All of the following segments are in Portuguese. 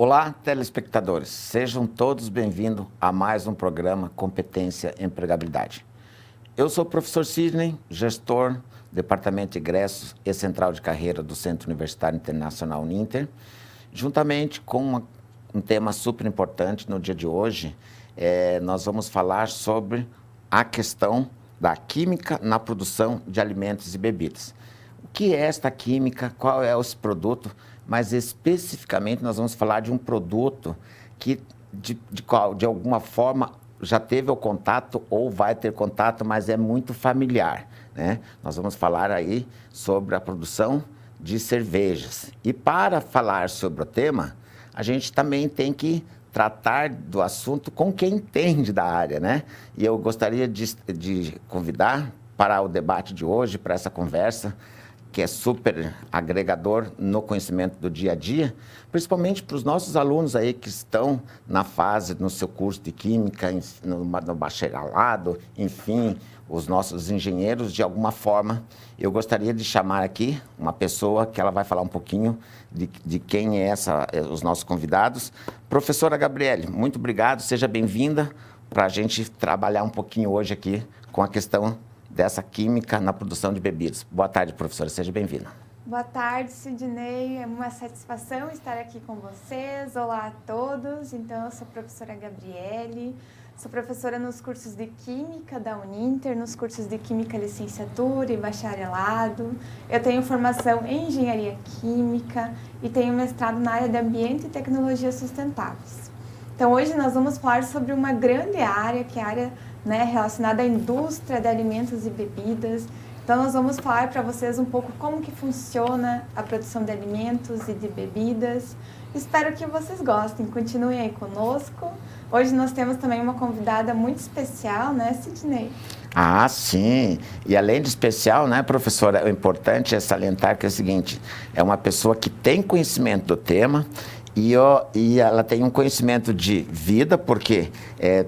Olá, telespectadores. Sejam todos bem-vindos a mais um programa Competência e Empregabilidade. Eu sou o professor Sidney, gestor, Departamento de Ingressos e Central de Carreira do Centro Universitário Internacional Uninter, juntamente com um tema super importante no dia de hoje. Nós vamos falar sobre a questão da química na produção de alimentos e bebidas. O que é esta química? Qual é esse produto? Mas especificamente nós vamos falar de um produto que de alguma forma já teve o contato ou vai ter contato, mas é muito familiar, né? Nós vamos falar aí sobre a produção de cervejas. E para falar sobre o tema, a gente também tem que tratar do assunto com quem entende da área, né? E eu gostaria de convidar para o debate de hoje, para essa conversa, que é super agregador no conhecimento do dia a dia, principalmente para os nossos alunos aí que estão na fase, no seu curso de Química, no bacharelado, enfim, os nossos engenheiros, de alguma forma. Eu gostaria de chamar aqui uma pessoa que ela vai falar um pouquinho de quem é os nossos convidados. Professora Gabriele, muito obrigado, seja bem-vinda para a gente trabalhar um pouquinho hoje aqui com a questão dessa química na produção de bebidas. Boa tarde, professora. Seja bem-vinda. Boa tarde, Sidney. É uma satisfação estar aqui com vocês. Olá a todos. Então, eu sou a professora Gabriele, sou professora nos cursos de Química da Uninter, nos cursos de Química Licenciatura e Bacharelado. Eu tenho formação em Engenharia Química e tenho mestrado na área de Ambiente e Tecnologias Sustentáveis. Então, hoje nós vamos falar sobre uma grande área, que é a área relacionada à indústria de alimentos e bebidas. Então, nós vamos falar para vocês um pouco como que funciona a produção de alimentos e de bebidas. Espero que vocês gostem. Continuem aí conosco. Hoje nós temos também uma convidada muito especial, né, Sidney? Ah, sim. E além de especial, né, professora, o importante é salientar que é o seguinte, é uma pessoa que tem conhecimento do tema e ela tem um conhecimento de vida, porque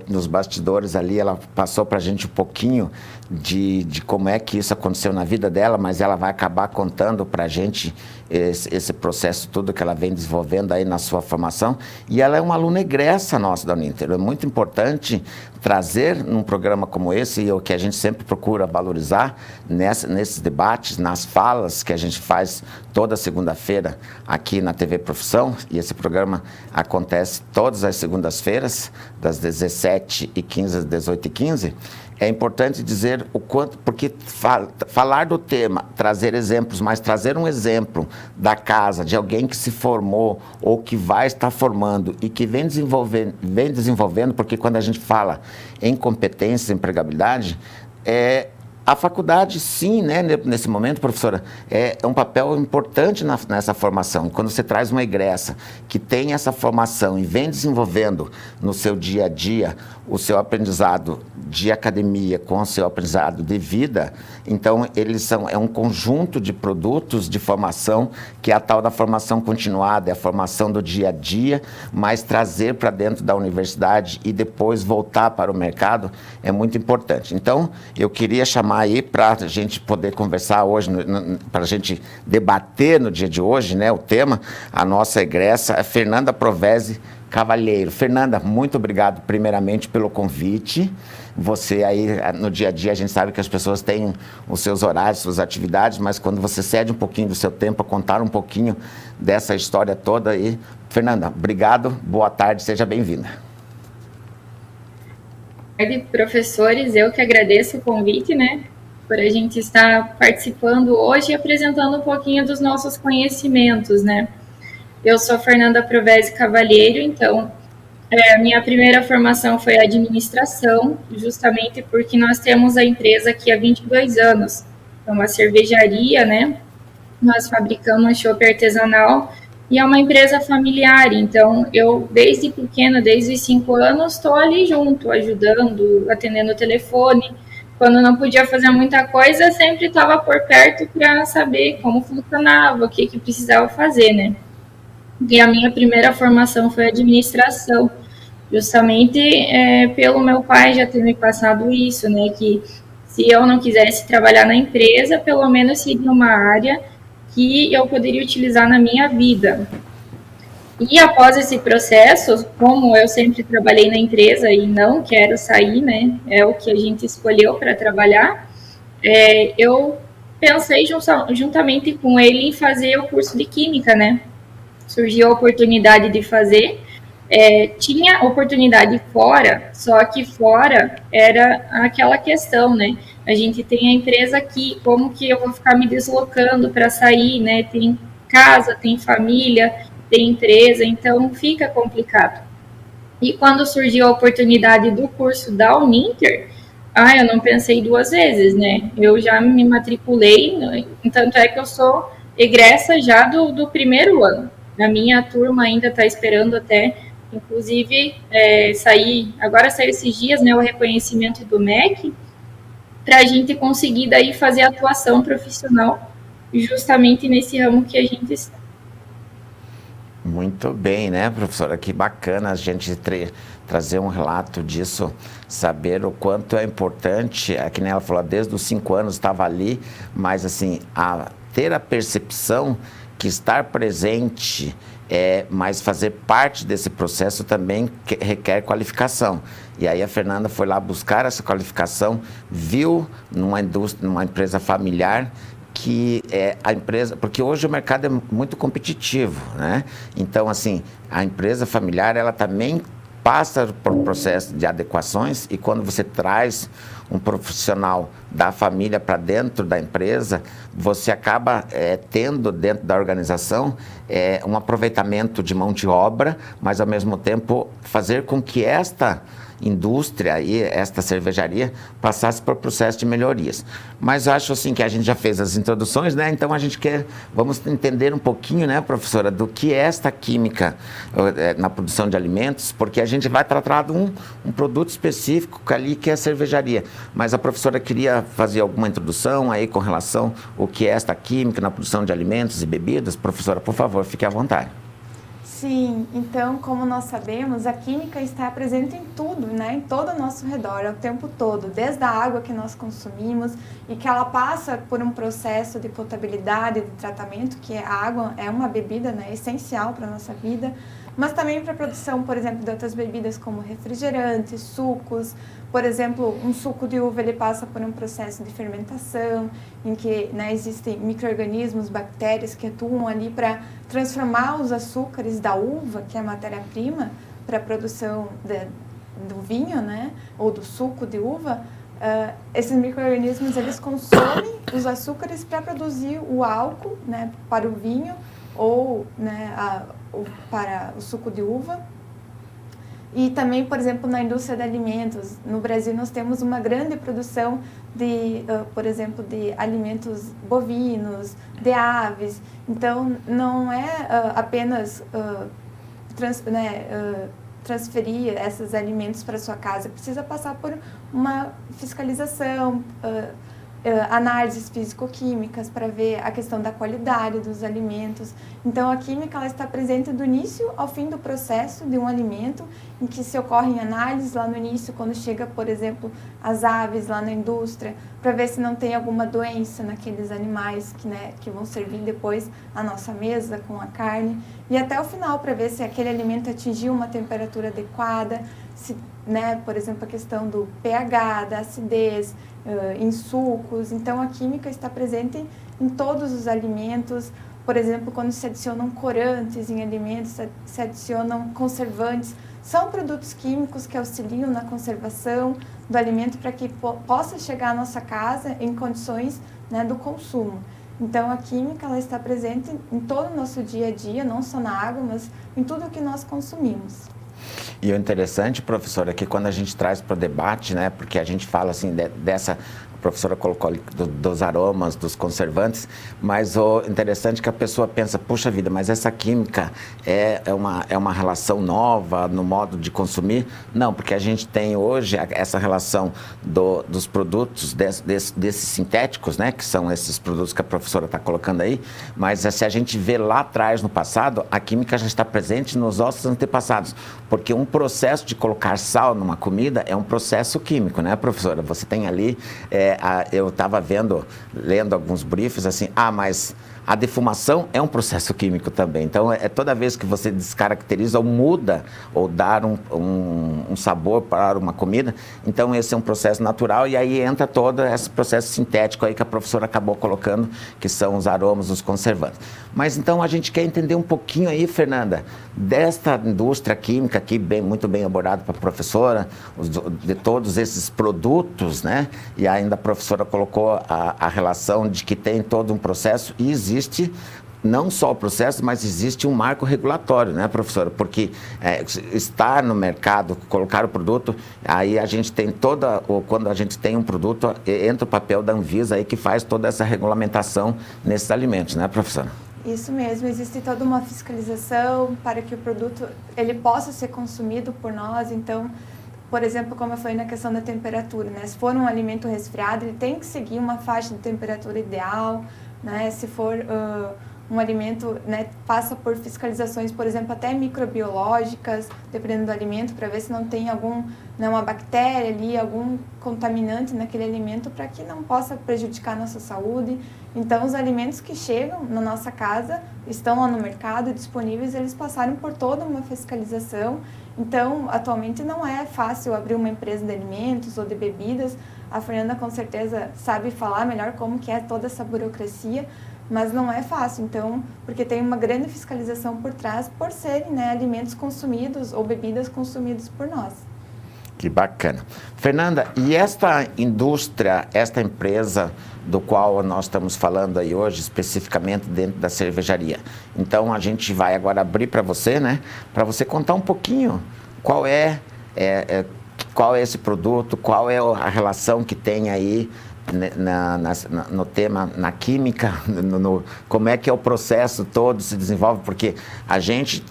nos bastidores ali ela passou para a gente um pouquinho de como é que isso aconteceu na vida dela, mas ela vai acabar contando para a gente esse processo todo que ela vem desenvolvendo aí na sua formação. E ela é uma aluna egressa nossa da Uninter. É muito importante trazer num programa como esse, e o que a gente sempre procura valorizar nesses debates, nas falas que a gente faz toda segunda-feira aqui na TV Profissão, e esse programa acontece todas as segundas-feiras, das 17h15 às 18h15, é importante dizer o quanto, porque falar do tema, trazer exemplos, mas trazer um exemplo da casa, de alguém que se formou ou que vai estar formando e que vem desenvolvendo, porque quando a gente fala em competência, em empregabilidade, a faculdade, sim, né, nesse momento, professora, é um papel importante nessa formação. Quando você traz uma egressa que tem essa formação e vem desenvolvendo no seu dia a dia o seu aprendizado de academia com o seu aprendizado de vida, então é um conjunto de produtos de formação, que é a tal da formação continuada, é a formação do dia a dia, mas trazer para dentro da universidade e depois voltar para o mercado é muito importante. Então, eu queria chamar aí para a gente poder conversar hoje, para a gente debater no dia de hoje, né, o tema, a nossa egressa é Fernanda Provese Cavalheiro. Fernanda, muito obrigado primeiramente pelo convite. Você aí, no dia a dia, a gente sabe que as pessoas têm os seus horários, suas atividades, mas quando você cede um pouquinho do seu tempo a contar um pouquinho dessa história toda aí. Fernanda, obrigado, boa tarde, seja bem-vinda. Boa tarde, professores, eu que agradeço o convite, né, por a gente estar participando hoje e apresentando um pouquinho dos nossos conhecimentos, né. Eu sou Fernanda Provese Cavalheiro, então, a minha primeira formação foi administração, justamente porque nós temos a empresa aqui há 22 anos, é uma cervejaria, né, nós fabricamos chopp artesanal e é uma empresa familiar, então eu desde pequena, desde os 5 anos, estou ali junto, ajudando, atendendo o telefone. Quando não podia fazer muita coisa, sempre estava por perto para saber como funcionava, o que precisava fazer, né. E a minha primeira formação foi administração, justamente pelo meu pai já ter me passado isso, né, que se eu não quisesse trabalhar na empresa, pelo menos seguir uma área que eu poderia utilizar na minha vida. E após esse processo, como eu sempre trabalhei na empresa e não quero sair, né, é o que a gente escolheu para trabalhar, eu pensei juntamente com ele em fazer o curso de Química, né? Surgiu a oportunidade de fazer. Tinha oportunidade fora, só que fora era aquela questão, né? A gente tem a empresa aqui, como que eu vou ficar me deslocando para sair, né? Tem casa, tem família, tem empresa, então fica complicado. E quando surgiu a oportunidade do curso da Uninter, eu não pensei duas vezes, né? Eu já me matriculei, tanto é que eu sou egressa já do primeiro ano. A minha turma ainda está esperando até, inclusive, agora saiu esses dias, né, o reconhecimento do MEC, para a gente conseguir daí fazer atuação profissional justamente nesse ramo que a gente está. Muito bem, né, professora? Que bacana a gente trazer um relato disso, saber o quanto é importante, que nem ela falou, desde os 5 anos estava ali, mas assim, ter a percepção que estar presente, mas fazer parte desse processo também requer qualificação. E aí a Fernanda foi lá buscar essa qualificação, viu numa indústria, numa empresa familiar, que a empresa, porque hoje o mercado é muito competitivo, né? Então, assim, a empresa familiar, ela também passa por um processo de adequações, e quando você traz um profissional da família para dentro da empresa, você acaba tendo dentro da organização um aproveitamento de mão de obra, mas ao mesmo tempo fazer com que esta indústria e esta cervejaria passasse por processo de melhorias. Mas eu acho assim que a gente já fez as introduções, né? Então vamos entender um pouquinho, né, professora, do que é esta química na produção de alimentos, porque a gente vai tratar de um produto específico ali que é a cervejaria. Mas a professora queria fazer alguma introdução aí com relação ao que é esta química na produção de alimentos e bebidas. Professora, por favor, fique à vontade. Sim, então, como nós sabemos, a química está presente em tudo, né? Em todo o nosso redor, o tempo todo, desde a água que nós consumimos e que ela passa por um processo de potabilidade, de tratamento, que a água é uma bebida, né, essencial para a nossa vida, mas também para a produção, por exemplo, de outras bebidas como refrigerantes, sucos. Por exemplo, um suco de uva ele passa por um processo de fermentação, em que, né, existem micro-organismos, bactérias que atuam ali para transformar os açúcares da uva, que é a matéria-prima, para a produção do vinho, né, ou do suco de uva. Esses micro-organismos eles consomem os açúcares para produzir o álcool, né, para o vinho ou, né, para o suco de uva. E também, por exemplo, na indústria de alimentos, no Brasil nós temos uma grande produção de, por exemplo, de alimentos bovinos, de aves. Então, não é apenas transferir esses alimentos para sua casa, precisa passar por uma fiscalização, análises físico-químicas para ver a questão da qualidade dos alimentos. Então, a química ela está presente do início ao fim do processo de um alimento, em que se ocorrem análises lá no início, quando chega, por exemplo, as aves lá na indústria, para ver se não tem alguma doença naqueles animais que vão servir depois a nossa mesa com a carne. E até o final, para ver se aquele alimento atingiu uma temperatura adequada, se, né, por exemplo, a questão do pH, da acidez, em sucos. Então, a química está presente em todos os alimentos. Por exemplo, quando se adicionam corantes em alimentos, se adicionam conservantes. São produtos químicos que auxiliam na conservação do alimento para que possa chegar à nossa casa em condições, né, do consumo. Então, a química ela está presente em todo o nosso dia a dia, não só na água, mas em tudo o que nós consumimos. E o interessante, professora, é que quando a gente traz para o debate, né, porque a gente fala assim dessa, a professora colocou ali dos aromas, dos conservantes, mas o interessante é que a pessoa pensa, puxa vida, mas essa química é uma relação nova no modo de consumir? Não, porque a gente tem hoje essa relação dos produtos desses sintéticos, né, que são esses produtos que a professora está colocando aí, mas se a gente vê lá atrás, no passado, a química já está presente nos nossos antepassados, porque um processo de colocar sal numa comida é um processo químico, né, professora? Você tem ali, eu estava lendo alguns briefs assim, mas A defumação é um processo químico também. Então, toda vez que você descaracteriza ou muda ou dar um sabor para uma comida, então esse é um processo natural e aí entra todo esse processo sintético aí que a professora acabou colocando, que são os aromas, os conservantes. Mas então a gente quer entender um pouquinho aí, Fernanda, desta indústria química aqui, muito bem abordada para a professora, de todos esses produtos, né? E ainda a professora colocou a relação de que tem todo um processo e existe não só o processo, mas existe um marco regulatório, né, professora? Porque estar no mercado, colocar o produto, aí a gente tem quando a gente tem um produto, entra o papel da Anvisa aí que faz toda essa regulamentação nesses alimentos, né, professora? Isso mesmo, existe toda uma fiscalização para que o produto ele possa ser consumido por nós. Então, por exemplo, como eu falei na questão da temperatura, né? Se for um alimento resfriado, ele tem que seguir uma faixa de temperatura ideal, né? Se for um alimento, né, passa por fiscalizações, por exemplo, até microbiológicas, dependendo do alimento, para ver se não tem uma bactéria ali, algum contaminante naquele alimento, para que não possa prejudicar a nossa saúde. Então, os alimentos que chegam na nossa casa, estão lá no mercado, disponíveis, eles passaram por toda uma fiscalização. Então, atualmente não é fácil abrir uma empresa de alimentos ou de bebidas. A Fernanda, com certeza, sabe falar melhor como que é toda essa burocracia, mas não é fácil, então, porque tem uma grande fiscalização por trás, por serem, né, alimentos consumidos ou bebidas consumidos por nós. Que bacana. Fernanda, e esta indústria, esta empresa do qual nós estamos falando aí hoje, especificamente dentro da cervejaria, então a gente vai agora abrir para você, né, para você contar um pouquinho qual é esse produto, qual é a relação que tem aí no tema, na química, como é que é o processo todo se desenvolve, porque a gente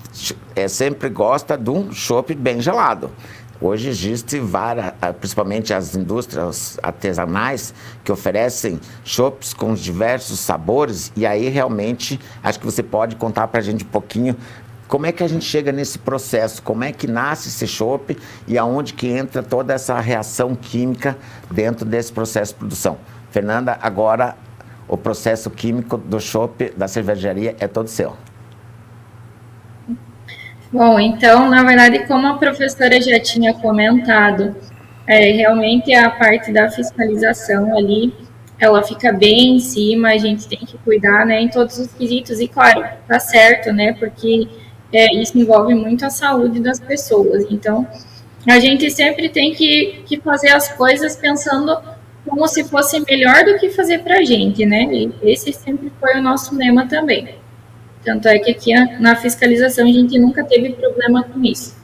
sempre gosta de um chopp bem gelado. Hoje existe várias, principalmente as indústrias artesanais, que oferecem chopps com diversos sabores, e aí realmente acho que você pode contar para a gente um pouquinho como é que a gente chega nesse processo, como é que nasce esse chopp e aonde que entra toda essa reação química dentro desse processo de produção. Fernanda, agora o processo químico do chopp da cervejaria é todo seu. Bom, então, na verdade, como a professora já tinha comentado, realmente a parte da fiscalização ali, ela fica bem em cima, a gente tem que cuidar, né, em todos os quesitos, e claro, tá certo, né, porque isso envolve muito a saúde das pessoas. Então, a gente sempre tem que fazer as coisas pensando como se fosse melhor do que fazer para a gente, né? E esse sempre foi o nosso lema também. Tanto é que aqui na fiscalização a gente nunca teve problema com isso.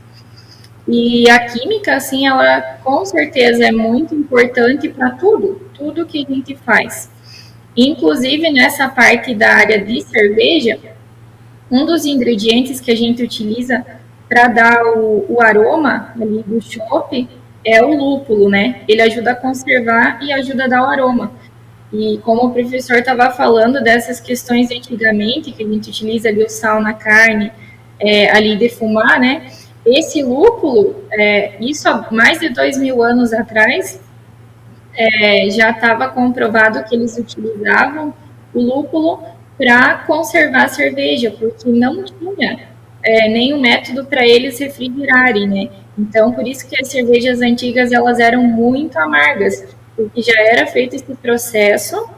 E a química, assim, ela com certeza é muito importante para tudo que a gente faz. Inclusive, nessa parte da área de cerveja, um dos ingredientes que a gente utiliza para dar o aroma ali do chopp é o lúpulo, né? Ele ajuda a conservar e ajuda a dar o aroma. E como o professor estava falando dessas questões de antigamente, que a gente utiliza ali o sal na carne, ali defumar, né? Esse lúpulo, isso há mais de 2.000 anos atrás, já estava comprovado que eles utilizavam o lúpulo para conservar a cerveja, porque não tinha nenhum método para eles refrigerarem, né? Então, por isso que as cervejas antigas, elas eram muito amargas, porque já era feito esse processo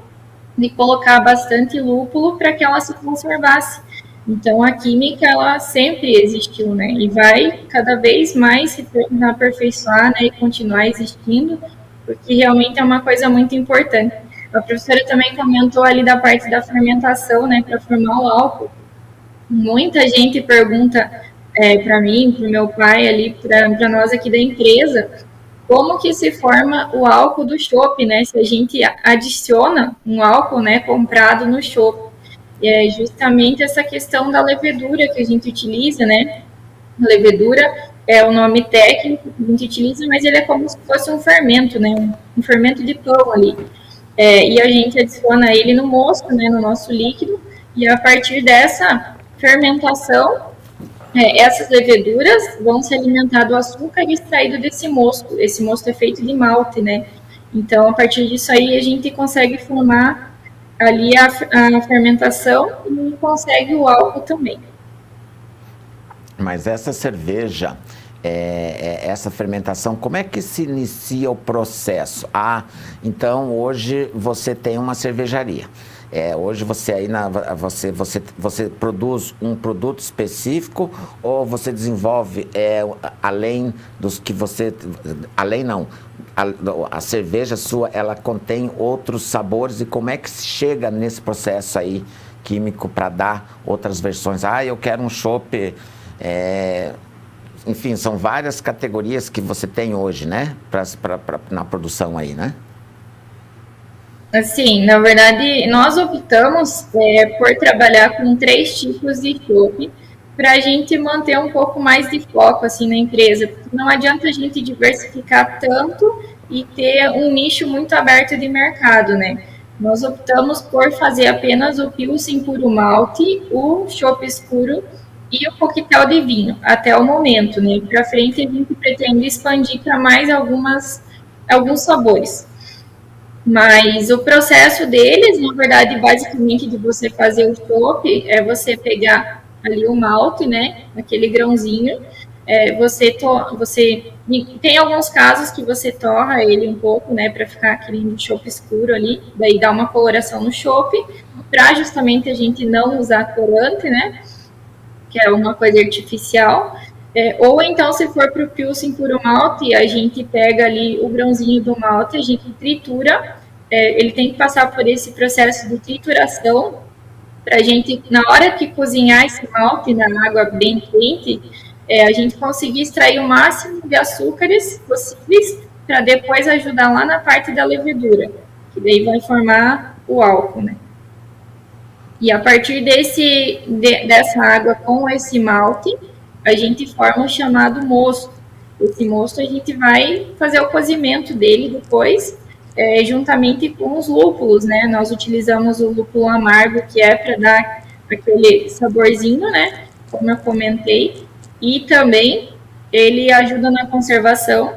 de colocar bastante lúpulo para que ela se conservasse. Então, a química, ela sempre existiu, né? E vai cada vez mais se aperfeiçoar, né? E continuar existindo, porque realmente é uma coisa muito importante. A professora também comentou ali da parte da fermentação, né? Para formar o álcool. Muita gente pergunta para mim, para o meu pai ali, para nós aqui da empresa, como que se forma o álcool do chopp, né? Se a gente adiciona um álcool, né, comprado no chopp. E é justamente essa questão da levedura que a gente utiliza, né? Levedura é o nome técnico que a gente utiliza, mas ele é como se fosse um fermento, né? Um fermento de pão ali. E a gente adiciona ele no mosto, né, no nosso líquido, e a partir dessa fermentação, essas leveduras vão se alimentar do açúcar extraído desse mosto. Esse mosto é feito de malte, né? Então, a partir disso aí, a gente consegue formar ali a fermentação e consegue o álcool também. Mas essa cerveja, essa fermentação, como é que se inicia o processo? Ah, então hoje você tem uma cervejaria. Hoje você aí você produz um produto específico ou você desenvolve além dos que você... Além não, a cerveja sua, ela contém outros sabores, e como é que se chega nesse processo aí químico para dar outras versões? Ah, eu quero um chopp... enfim, são várias categorias que você tem hoje, né? Na produção aí, né? Assim, na verdade, nós optamos por trabalhar com 3 tipos de chopp para a gente manter um pouco mais de foco assim na empresa, porque não adianta a gente diversificar tanto e ter um nicho muito aberto de mercado, né? Nós optamos por fazer apenas o Pilsen puro malte, o chopp escuro e o coquetel de vinho, até o momento, né? Para frente a gente pretende expandir para mais alguns sabores. Mas o processo deles, na verdade, basicamente de você fazer o chopp, é você pegar ali o malte, né, aquele grãozinho, você tem alguns casos que você torra ele um pouco, né, para ficar aquele chopp escuro ali, daí dá uma coloração no chopp, para justamente a gente não usar corante, né, que é uma coisa artificial. Ou então, se for para o Pilsen puro malte, a gente pega ali o grãozinho do malte, a gente tritura, ele tem que passar por esse processo de trituração, para a gente, na hora que cozinhar esse malte na água bem quente, a gente conseguir extrair o máximo de açúcares possíveis, para depois ajudar lá na parte da levedura, que daí vai formar o álcool, né? E a partir dessa água com esse malte, a gente forma o chamado mosto. Esse mosto a gente vai fazer o cozimento dele depois, juntamente com os lúpulos, né? Nós utilizamos o lúpulo amargo, que é para dar aquele saborzinho, né? Como eu comentei. E também ele ajuda na conservação.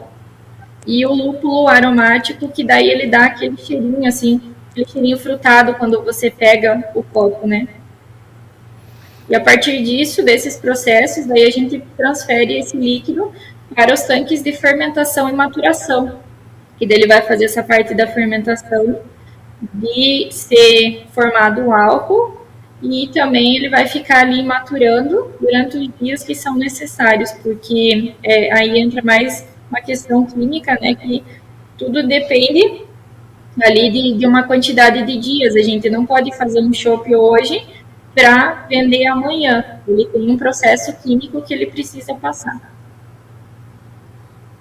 E o lúpulo aromático, que daí ele dá aquele cheirinho, assim, aquele cheirinho frutado quando você pega o copo, né? E a partir disso, desses processos, daí a gente transfere esse líquido para os tanques de fermentação e maturação, que daí ele vai fazer essa parte da fermentação de ser formado o álcool, e também ele vai ficar ali maturando durante os dias que são necessários, porque aí entra mais uma questão química, né, que tudo depende ali de uma quantidade de dias. A gente não pode fazer um chopp hoje para vender amanhã. Ele tem um processo químico que ele precisa passar.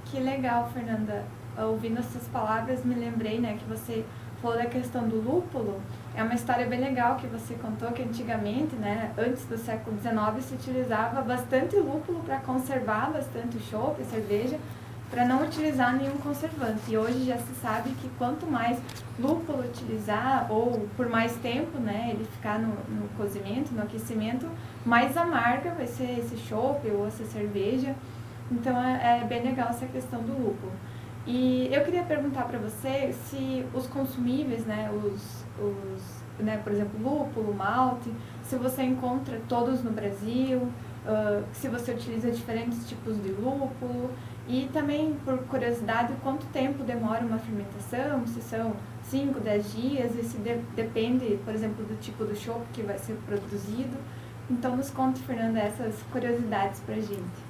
Que legal, Fernanda. Ouvindo essas palavras, me lembrei, né, que você falou da questão do lúpulo. É uma história bem legal que você contou, que antigamente, né, antes do século XIX, se utilizava bastante lúpulo para conservar bastante o chopp, a cerveja, para não utilizar nenhum conservante. E hoje já se sabe que quanto mais lúpulo utilizar, ou por mais tempo, né, ele ficar no cozimento, no aquecimento, mais amarga vai ser esse chopp ou essa cerveja. Então é bem legal essa questão do lúpulo. E eu queria perguntar para você se os consumíveis, né, né, por exemplo, lúpulo, malte, se você encontra todos no Brasil, se você utiliza diferentes tipos de lúpulo, e também, por curiosidade, quanto tempo demora uma fermentação, se são 5, 10 dias, e se depende, por exemplo, do tipo do chopp que vai ser produzido. Então, nos conte, Fernanda, essas curiosidades para a gente.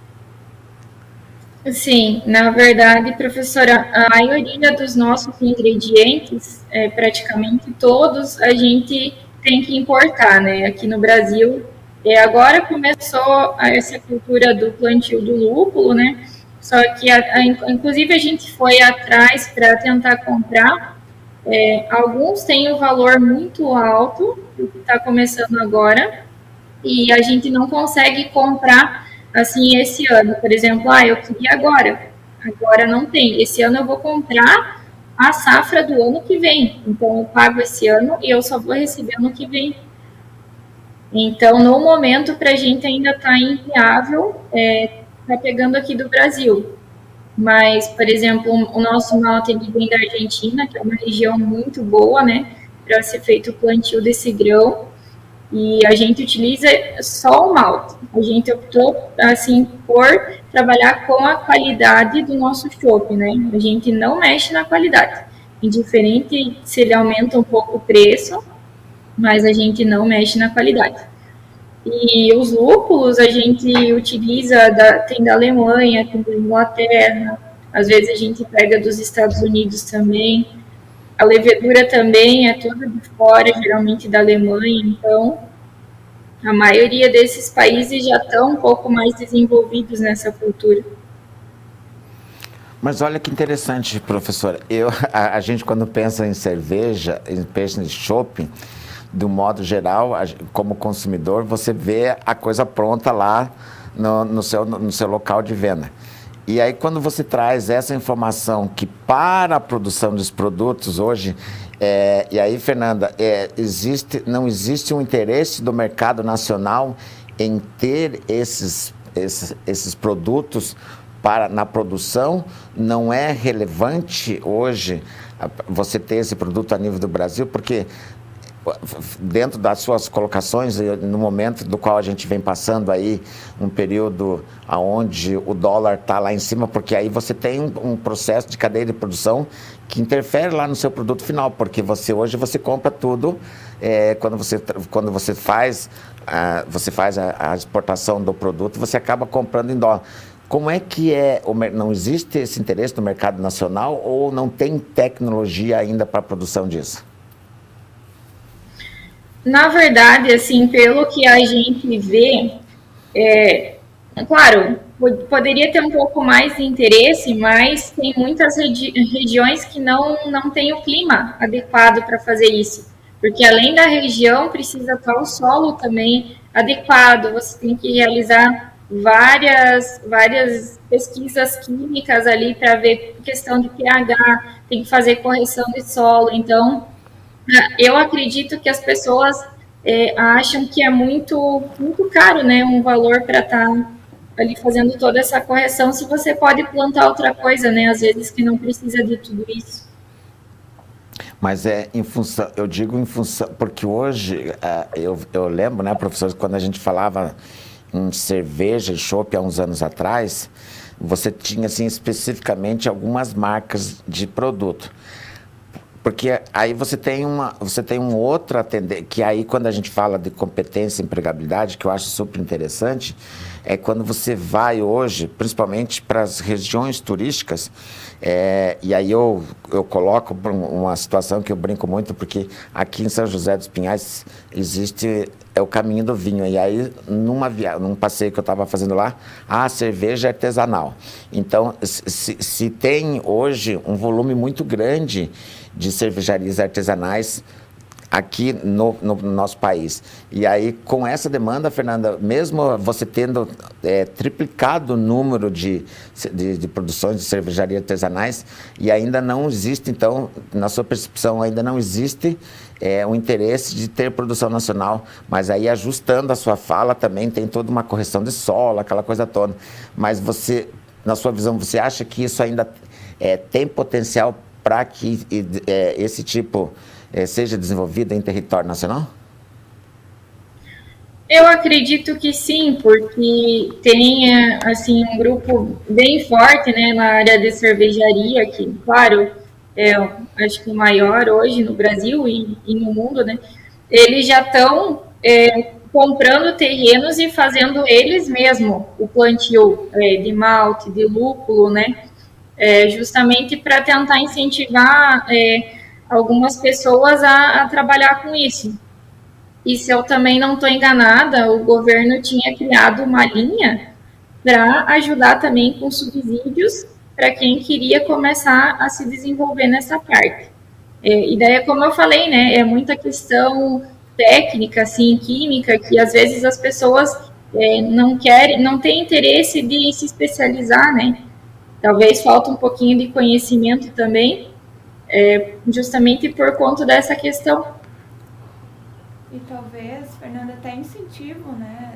Sim, na verdade, professora, a maioria dos nossos ingredientes, praticamente todos, a gente tem que importar, né? Aqui no Brasil, agora começou essa cultura do plantio do lúpulo, né? Só que, inclusive, a gente foi atrás para tentar comprar. Alguns têm um valor muito alto, que está começando agora, e a gente não consegue comprar assim esse ano. Por exemplo, eu queria agora não tem. Esse ano eu vou comprar a safra do ano que vem. Então eu pago esse ano e eu só vou receber ano que vem. Então, no momento, para a gente ainda está inviável, tá pegando aqui do Brasil. Mas, por exemplo, o nosso malte vem da Argentina, que é uma região muito boa, né? para ser feito o plantio desse grão. E a gente utiliza só o malte. A gente optou, assim, por trabalhar com a qualidade do nosso chopp, né? A gente não mexe na qualidade. Indiferente se ele aumenta um pouco o preço, mas a gente não mexe na qualidade. E os lúpulos a gente utiliza, tem da Alemanha, tem da Inglaterra, às vezes a gente pega dos Estados Unidos também. A levedura também é toda de fora, geralmente da Alemanha, então a maioria desses países já estão um pouco mais desenvolvidos nessa cultura. Mas olha que interessante, professora. A gente, quando pensa em cerveja, pensa em shopping, do modo geral, como consumidor, você vê a coisa pronta lá no seu local de venda. E aí, quando você traz essa informação que para a produção dos produtos hoje, e aí, Fernanda, não existe um interesse do mercado nacional em ter esses produtos na produção? Não é relevante hoje você ter esse produto a nível do Brasil? Porque dentro das suas colocações, no momento do qual a gente vem passando aí um período onde o dólar está lá em cima, porque aí você tem um processo de cadeia de produção que interfere lá no seu produto final, porque hoje você compra tudo, quando você faz a exportação do produto, você acaba comprando em dólar. Como é que não existe esse interesse no mercado nacional ou não tem tecnologia ainda para a produção disso? Na verdade, assim, pelo que a gente vê, claro, poderia ter um pouco mais de interesse, mas tem muitas regiões que não têm o clima adequado para fazer isso. Porque além da região, precisa estar o solo também adequado, você tem que realizar várias pesquisas químicas ali para ver questão de pH, tem que fazer correção de solo, então eu acredito que as pessoas acham que é muito caro, né? Um valor para estar ali fazendo toda essa correção, se você pode plantar outra coisa, né? Às vezes que não precisa de tudo isso. Mas em função, eu digo em função, porque hoje, eu lembro, né, professor, quando a gente falava em cerveja e chopp há uns anos atrás, você tinha, assim, especificamente algumas marcas de produto. Porque aí você tem um outro atender, que aí quando a gente fala de competência e empregabilidade, que eu acho super interessante, é quando você vai hoje, principalmente para as regiões turísticas, e aí eu coloco uma situação que eu brinco muito, porque aqui em São José dos Pinhais existe o caminho do vinho, e aí num passeio que eu estava fazendo lá, a cerveja artesanal. Então, se tem hoje um volume muito grande de cervejarias artesanais aqui no nosso país. E aí, com essa demanda, Fernanda, mesmo você tendo triplicado o número de produções de cervejarias artesanais, e ainda não existe, então, na sua percepção, ainda não existe o interesse de ter produção nacional, mas aí ajustando a sua fala também tem toda uma correção de solo, aquela coisa toda. Mas você, na sua visão, você acha que isso ainda tem potencial para que esse tipo seja desenvolvido em território nacional? Eu acredito que sim, porque tem assim um grupo bem forte, né, na área de cervejaria, que, claro, acho que o maior hoje no Brasil e no mundo, né? Eles já estão comprando terrenos e fazendo eles mesmos o plantio de malte, de lúpulo, né? Justamente para tentar incentivar algumas pessoas a trabalhar com isso. E se eu também não estou enganada, o governo tinha criado uma linha para ajudar também com subsídios para quem queria começar a se desenvolver nessa parte. E daí, como eu falei, né, é muita questão técnica, assim, química, que às vezes as pessoas não querem, não têm interesse de se especializar, né? Talvez falta um pouquinho de conhecimento também, justamente por conta dessa questão. E talvez, Fernanda, até incentivo, né,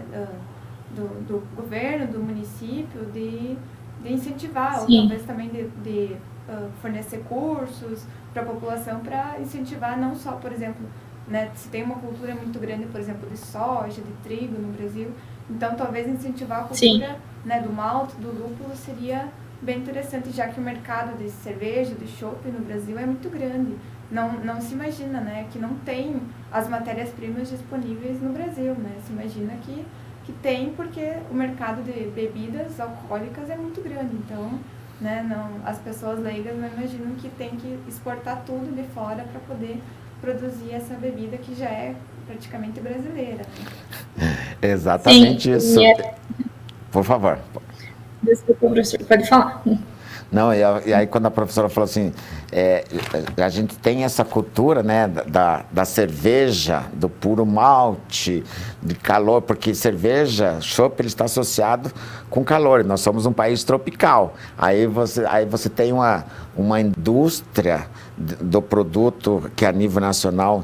do governo, do município, de incentivar, Sim. ou talvez também de fornecer cursos para a população para incentivar não só, por exemplo, né, se tem uma cultura muito grande, por exemplo, de soja, de trigo no Brasil, então talvez incentivar a cultura, né, do malte, do lúpulo seria bem interessante, já que o mercado de cerveja, de chopp no Brasil é muito grande. Não se imagina, né, que não tem as matérias-primas disponíveis no Brasil, né? Se imagina que tem, porque o mercado de bebidas alcoólicas é muito grande. Então, né, as pessoas leigas não imaginam que tem que exportar tudo de fora para poder produzir essa bebida que já é praticamente brasileira. Né? Exatamente isso. Por favor. Desculpa, professor, pode falar. Não, e aí quando a professora falou assim, a gente tem essa cultura, né, da cerveja, do puro malte, de calor, porque cerveja, chopp, ele está associado com calor, nós somos um país tropical. Aí você tem uma indústria do produto que a nível nacional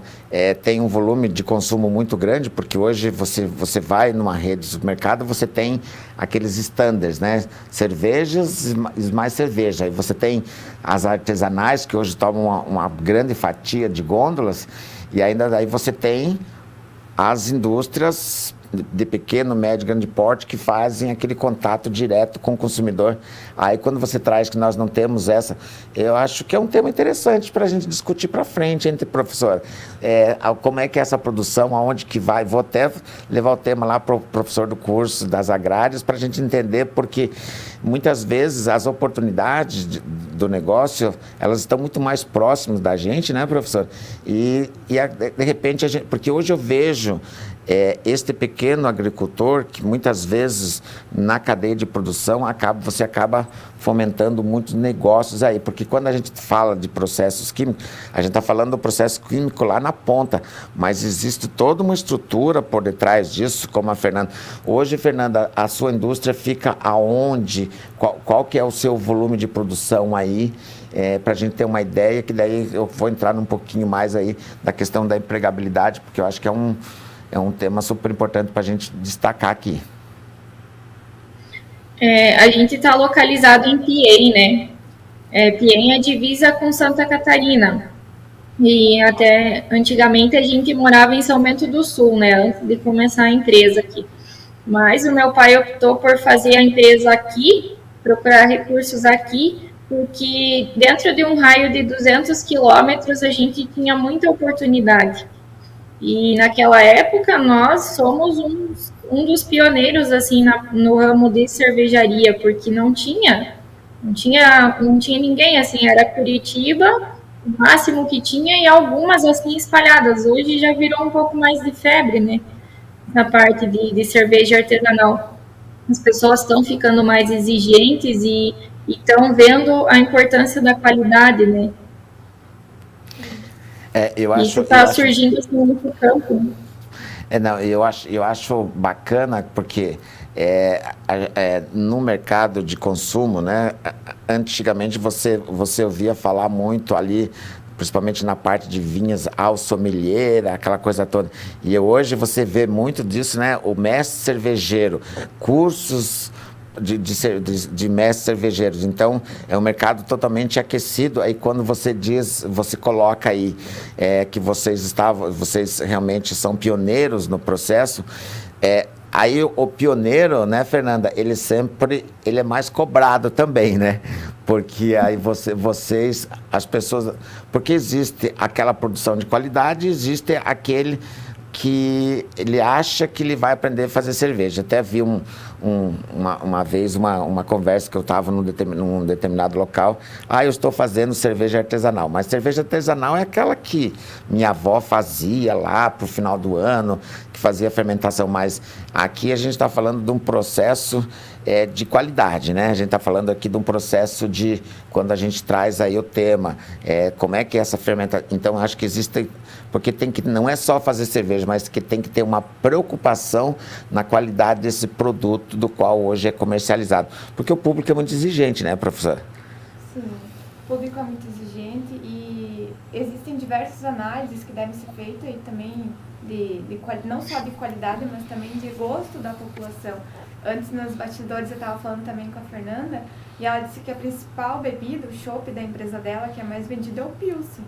tem um volume de consumo muito grande, porque hoje você vai numa rede de supermercado, você tem aqueles standards, né? Cervejas e mais cerveja. Aí você tem as artesanais, que hoje tomam uma grande fatia de gôndolas, e ainda daí você tem as indústrias de pequeno, médio, grande porte que fazem aquele contato direto com o consumidor. Aí quando você traz que nós não temos essa, eu acho que é um tema interessante para a gente discutir para frente, entre professor. Como é que é essa produção, aonde que vai, vou até levar o tema lá para o professor do curso das agrárias para a gente entender, porque muitas vezes as oportunidades do negócio, elas estão muito mais próximas da gente, né, professor? E de repente, porque hoje eu vejo este pequeno agricultor que muitas vezes na cadeia de produção você acaba fomentando muitos negócios aí, porque quando a gente fala de processos químicos, a gente está falando do processo químico lá na ponta, mas existe toda uma estrutura por detrás disso, como a Fernanda. Hoje, Fernanda, a sua indústria fica aonde? Qual que é o seu volume de produção aí? Para a gente ter uma ideia, que daí eu vou entrar um pouquinho mais aí da questão da empregabilidade, porque eu acho que é um tema super importante para a gente destacar aqui. A gente está localizado em Piên, né? Piên é divisa com Santa Catarina. E até antigamente a gente morava em São Bento do Sul, né? Antes de começar a empresa aqui. Mas o meu pai optou por fazer a empresa aqui, procurar recursos aqui, porque dentro de um raio de 200 quilômetros a gente tinha muita oportunidade. E naquela época nós somos um dos pioneiros assim no ramo de cervejaria, porque não tinha ninguém assim, era Curitiba, o máximo que tinha, e algumas assim espalhadas. Hoje já virou um pouco mais de febre, né? Na parte de cerveja artesanal. As pessoas estão ficando mais exigentes e estão vendo a importância da qualidade, né? Isso está surgindo assim no campo. Eu acho bacana, porque no mercado de consumo, né, antigamente você ouvia falar muito ali, principalmente na parte de vinhas, ao sommelier, aquela coisa toda. E hoje você vê muito disso, né, o mestre cervejeiro, cursos de mestres cervejeiros. Então, é um mercado totalmente aquecido. Aí, quando você coloca aí que vocês realmente são pioneiros no processo, aí o pioneiro, né, Fernanda, ele é mais cobrado também, né? Porque aí as pessoas... Porque existe aquela produção de qualidade, existe aquele que ele acha que ele vai aprender a fazer cerveja. Até vi uma vez uma conversa que eu estava num determinado local. Eu estou fazendo cerveja artesanal. Mas cerveja artesanal é aquela que minha avó fazia lá para o final do ano, que fazia fermentação. Mas aqui a gente está falando de um processo de qualidade, né? A gente está falando aqui de um processo de... Quando a gente traz aí o tema, como é que é essa fermentação... Então, acho que existe... Porque não é só fazer cerveja, mas que tem que ter uma preocupação na qualidade desse produto do qual hoje é comercializado. Porque o público é muito exigente, né, professora? Sim, o público é muito exigente e existem diversas análises que devem ser feitas e também não só de qualidade, mas também de gosto da população. Antes, nos bastidores, eu estava falando também com a Fernanda, e ela disse que a principal bebida, o chopp da empresa dela, que é mais vendida, é o Pilsen,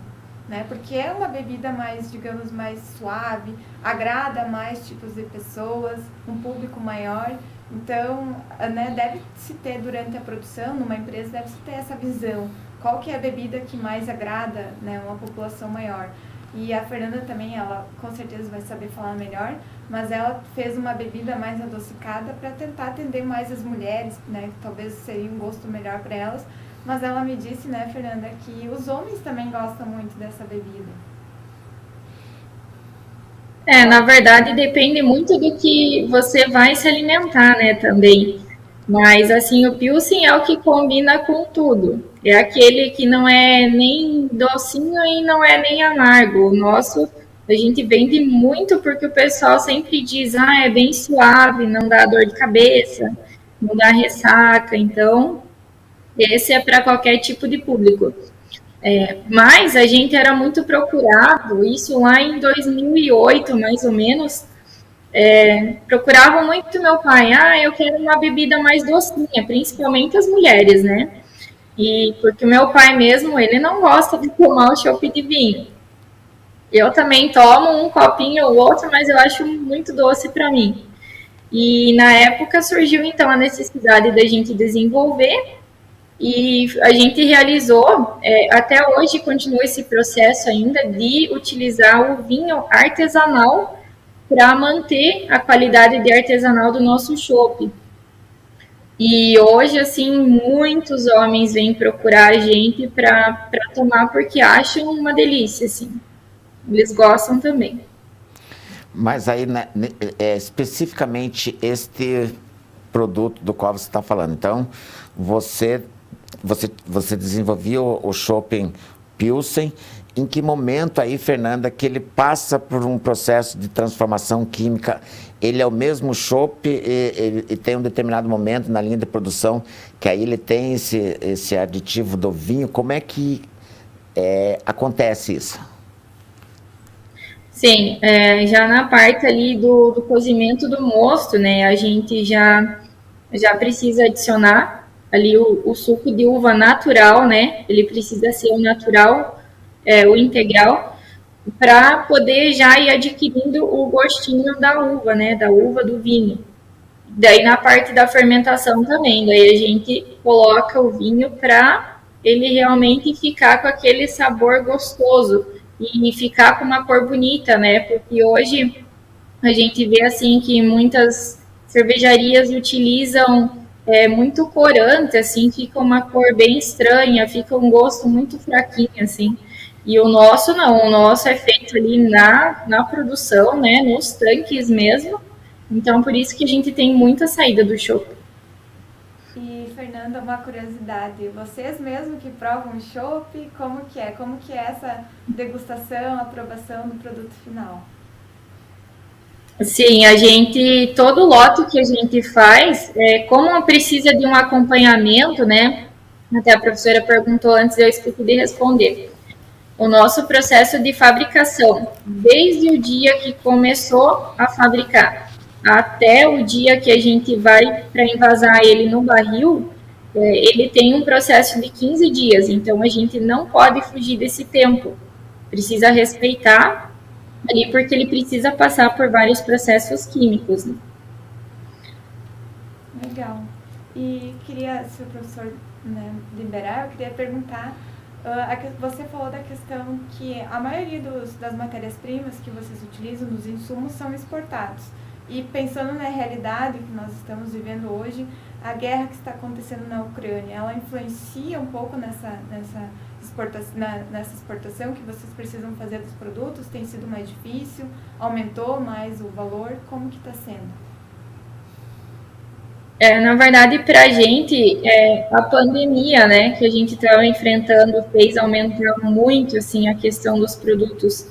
né? Porque é uma bebida mais, digamos, mais suave, agrada mais tipos de pessoas, um público maior. Então, né, deve-se ter, durante a produção, numa empresa, deve-se ter essa visão. Qual que é a bebida que mais agrada, né, uma população maior? E a Fernanda também, ela com certeza vai saber falar melhor, mas ela fez uma bebida mais adocicada para tentar atender mais as mulheres, né, que talvez seria um gosto melhor para elas. Mas ela me disse, né, Fernanda, que os homens também gostam muito dessa bebida. Na verdade, depende muito do que você vai se alimentar, né, também. Mas, assim, o Pilsen é o que combina com tudo. É aquele que não é nem docinho e não é nem amargo. O nosso, a gente vende muito porque o pessoal sempre diz, é bem suave, não dá dor de cabeça, não dá ressaca. Então, esse é para qualquer tipo de público. Mas a gente era muito procurado, isso lá em 2008, mais ou menos, procuravam muito meu pai, eu quero uma bebida mais docinha, principalmente as mulheres, né? E porque o meu pai mesmo, ele não gosta de tomar o chopp de vinho. Eu também tomo um copinho ou outro, mas eu acho muito doce para mim. E na época surgiu então a necessidade da gente desenvolver e a gente realizou, até hoje continua esse processo ainda de utilizar o vinho artesanal para manter a qualidade de artesanal do nosso chopp. E hoje, assim, muitos homens vêm procurar a gente para tomar porque acham uma delícia, assim. Eles gostam também. Mas aí, né, especificamente este produto do qual você está falando. Então, você desenvolvia o chopp Pilsen. Em que momento aí, Fernanda, que ele passa por um processo de transformação química? Ele é o mesmo chopp e tem um determinado momento na linha de produção que aí ele tem esse aditivo do vinho. Como é que acontece isso? Sim, já na parte ali do cozimento do mosto, né, a gente já precisa adicionar ali o suco de uva natural, né, ele precisa ser o natural, o integral, para poder já ir adquirindo o gostinho da uva, né, da uva do vinho. Daí na parte da fermentação também, daí a gente coloca o vinho para ele realmente ficar com aquele sabor gostoso e ficar com uma cor bonita, né? Porque hoje a gente vê assim que muitas cervejarias utilizam muito corante, assim, fica uma cor bem estranha, fica um gosto muito fraquinho, assim. E o nosso não, o nosso é feito ali na produção, né, nos tanques mesmo. Então, por isso que a gente tem muita saída do chopp. E, Fernanda, uma curiosidade, vocês mesmo que provam o chopp, como que é? Como que é essa degustação, aprovação do produto final? Sim, todo lote que a gente faz, como precisa de um acompanhamento, né? Até a professora perguntou antes, eu esqueci de responder. O nosso processo de fabricação, desde o dia que começou a fabricar até o dia que a gente vai para envasar ele no barril, ele tem um processo de 15 dias, então a gente não pode fugir desse tempo. Precisa respeitar ali porque ele precisa passar por vários processos químicos. Né? Legal. E queria, se o professor liberar, eu queria perguntar, você falou da questão que a maioria das matérias-primas que vocês utilizam, dos insumos, são exportados. E pensando na realidade que nós estamos vivendo hoje, a guerra que está acontecendo na Ucrânia, ela influencia um pouco nessa exportação que vocês precisam fazer dos produtos? Tem sido mais difícil? Aumentou mais o valor? Como que está sendo? Na verdade, para a gente, a pandemia, né, que a gente estava enfrentando fez aumentar muito, assim, a questão dos produtos.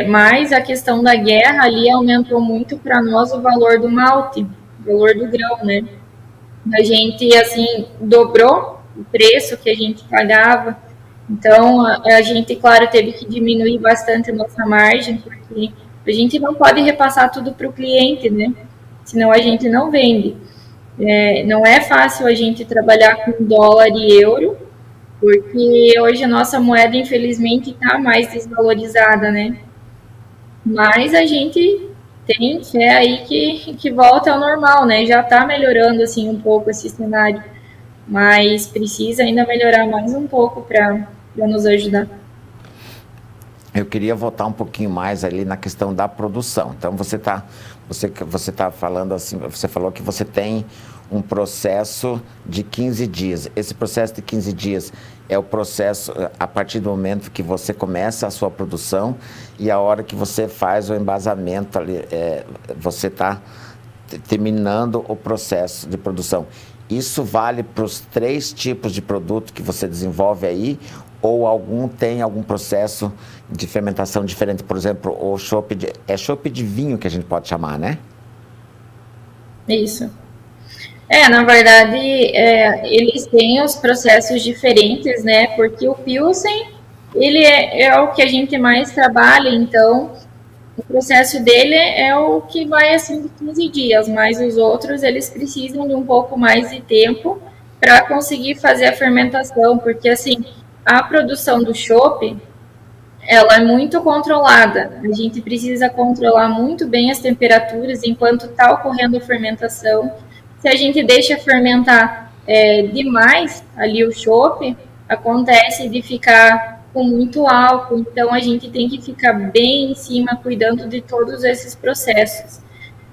Mas a questão da guerra ali aumentou muito para nós o valor do malte, o valor do grão, né? A gente, assim, dobrou o preço que a gente pagava. Então, a gente, claro, teve que diminuir bastante a nossa margem, porque a gente não pode repassar tudo para o cliente, né? senão a gente não vende. Não é fácil a gente trabalhar com dólar e euro, porque hoje a nossa moeda, infelizmente, está mais desvalorizada, né? Mas a gente tem fé aí que volta ao normal, né? Já está melhorando, assim, um pouco esse cenário, mas precisa ainda melhorar mais um pouco para nos ajudar. Eu queria voltar um pouquinho mais ali na questão da produção. Então, você tá falando assim, você falou que você tem um processo de 15 dias. Esse processo de 15 dias é o processo a partir do momento que você começa a sua produção e a hora que você faz o embasamento ali, você está terminando o processo de produção. Isso vale para os 3 tipos de produto que você desenvolve aí, ou tem algum processo de fermentação diferente? Por exemplo, o chopp de vinho que a gente pode chamar, né? Isso. Na verdade, eles têm os processos diferentes, né? Porque o Pilsen, ele é o que a gente mais trabalha, então o processo dele é o que vai assim de 15 dias, mas os outros eles precisam de um pouco mais de tempo para conseguir fazer a fermentação, porque assim, a produção do chopp, ela é muito controlada. A gente precisa controlar muito bem as temperaturas enquanto está ocorrendo a fermentação. Se a gente deixa fermentar demais ali o chopp, acontece de ficar com muito álcool, então a gente tem que ficar bem em cima, cuidando de todos esses processos.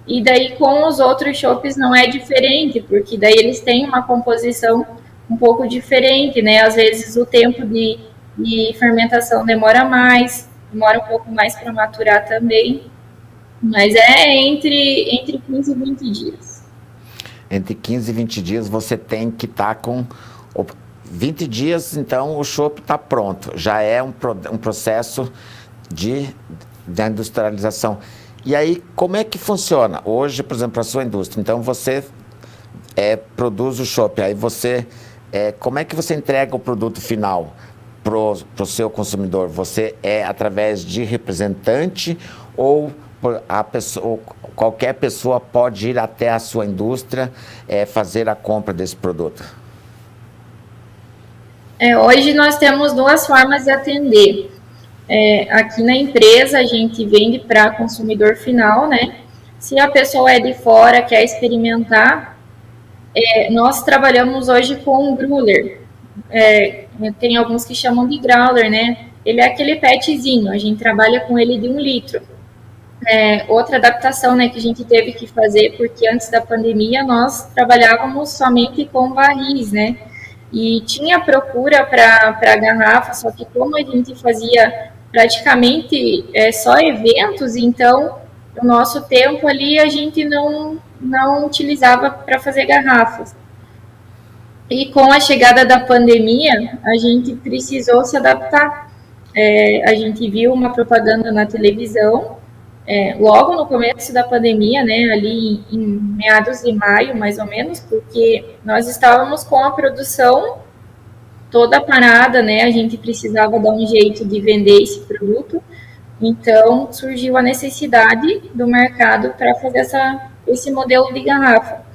E daí com os outros chopps não é diferente, porque daí eles têm uma composição um pouco diferente, né? Às vezes o tempo de fermentação demora um pouco mais para maturar também, mas é entre 15 e 20 dias. Entre 15 e 20 dias você tem que estar com 20 dias, então o chopp está pronto. Já é um processo de industrialização. E aí, como é que funciona? Hoje, por exemplo, a sua indústria. Então, você produz o chopp. Aí como é que você entrega o produto final para o seu consumidor? Você através de representante ou qualquer pessoa pode ir até a sua indústria fazer a compra desse produto? Hoje nós temos 2 formas de atender. Aqui na empresa a gente vende para consumidor final, né? Se a pessoa é de fora, quer experimentar, nós trabalhamos hoje com um growler. Tem alguns que chamam de growler, né? Ele é aquele petzinho, a gente trabalha com ele de 1 litro. Outra adaptação, né, que a gente teve que fazer, porque antes da pandemia nós trabalhávamos somente com barris, né? E tinha procura para garrafa, só que como a gente fazia praticamente só eventos, então o nosso tempo ali a gente não utilizava para fazer garrafas. E com a chegada da pandemia, a gente precisou se adaptar. A gente viu uma propaganda na televisão, logo no começo da pandemia, né, ali em meados de maio, mais ou menos, porque nós estávamos com a produção toda parada, né, a gente precisava dar um jeito de vender esse produto, então surgiu a necessidade do mercado para fazer esse modelo de garrafa.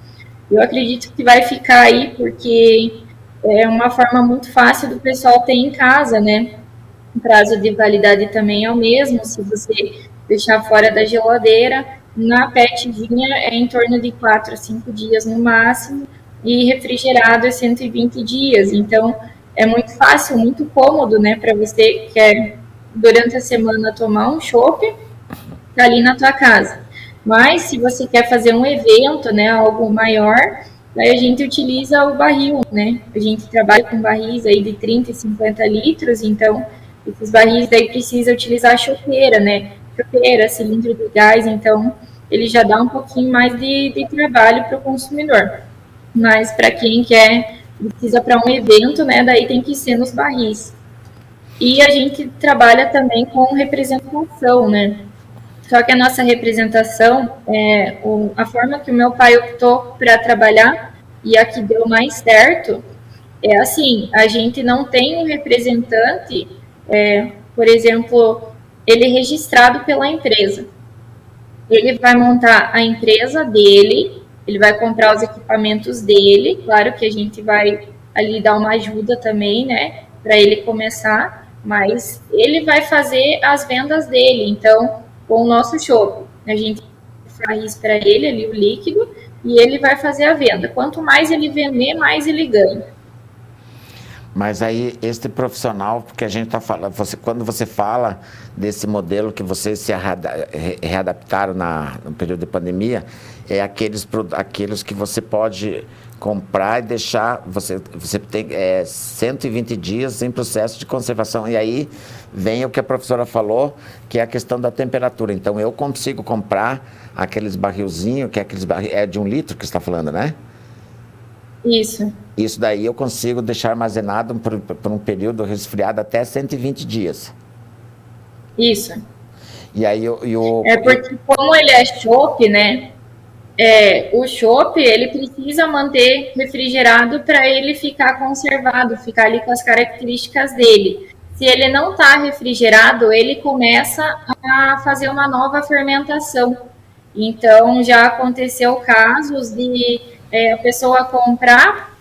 Eu acredito que vai ficar aí, porque é uma forma muito fácil do pessoal ter em casa, né, o prazo de validade também é o mesmo, se você deixar fora da geladeira. Na petzinha é em torno de 4 a 5 dias no máximo, e refrigerado é 120 dias. Então, é muito fácil, muito cômodo, né, para você que quer, durante a semana, tomar um chopp, tá ali na tua casa. Mas, se você quer fazer um evento, né, algo maior, daí a gente utiliza o barril, né? A gente trabalha com barris aí de 30 e 50 litros, então esses barris daí precisa utilizar a chopeira, né? Chopeira, cilindro de gás, então ele já dá um pouquinho mais de trabalho para o consumidor. Mas para quem precisa para um evento, né? Daí tem que ser nos barris. E a gente trabalha também com representação, né? Só que a nossa representação, a forma que o meu pai optou para trabalhar e a que deu mais certo, é assim, a gente não tem um representante, por exemplo, ele é registrado pela empresa. ele vai montar a empresa dele, ele vai comprar os equipamentos dele, claro que a gente vai ali dar uma ajuda também, né, para ele começar, mas ele vai fazer as vendas dele. Então, com o nosso chopp, a gente faz para ele ali o líquido e ele vai fazer a venda. Quanto mais ele vender, mais ele ganha. Mas aí, este profissional, porque a gente está falando, quando você fala desse modelo que vocês se readaptaram no período de pandemia, é aqueles que você pode comprar e deixar, você tem 120 dias em processo de conservação. E aí vem o que a professora falou, que é a questão da temperatura. Então, eu consigo comprar aqueles barrilzinhos, que é de 1 litro que você está falando, né? Isso. Isso daí eu consigo deixar armazenado por um período resfriado até 120 dias. Isso. E aí porque como ele é chopp, né? O chopp, ele precisa manter refrigerado para ele ficar conservado, ficar ali com as características dele. Se ele não está refrigerado, ele começa a fazer uma nova fermentação. Então, já aconteceu casos de a pessoa comprar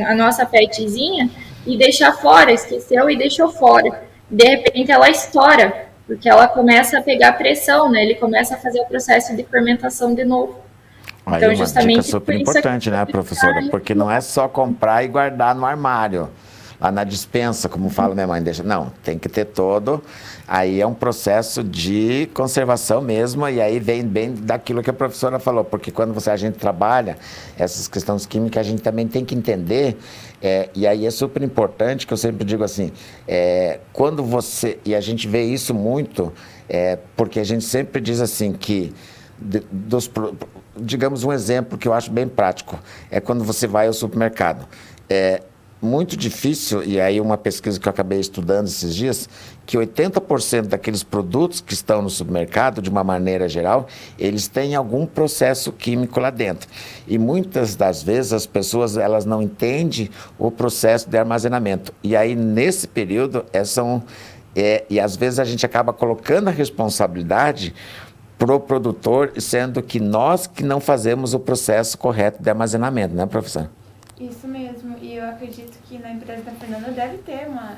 a nossa petzinha e deixar fora, esqueceu e deixou fora. De repente, ela estoura, porque ela começa a pegar pressão, né? Ele começa a fazer o processo de fermentação de novo. Aí então, uma dica super importante, né, professora? Porque não é só comprar e guardar no armário, lá na despensa, como fala minha mãe. Não, tem que ter todo. Aí é um processo de conservação mesmo, e aí vem bem daquilo que a professora falou, porque quando a gente trabalha essas questões químicas, a gente também tem que entender, e aí é super importante, que eu sempre digo assim, quando você, e a gente vê isso muito, porque a gente sempre diz assim que, digamos um exemplo que eu acho bem prático, é quando você vai ao supermercado. Muito difícil, e aí uma pesquisa que eu acabei estudando esses dias, que 80% daqueles produtos que estão no supermercado, de uma maneira geral, eles têm algum processo químico lá dentro. E muitas das vezes as pessoas elas não entendem o processo de armazenamento. E aí, nesse período, e às vezes a gente acaba colocando a responsabilidade para o produtor, sendo que nós que não fazemos o processo correto de armazenamento, né, professor? Isso mesmo, e eu acredito que na empresa da Fernanda deve ter uma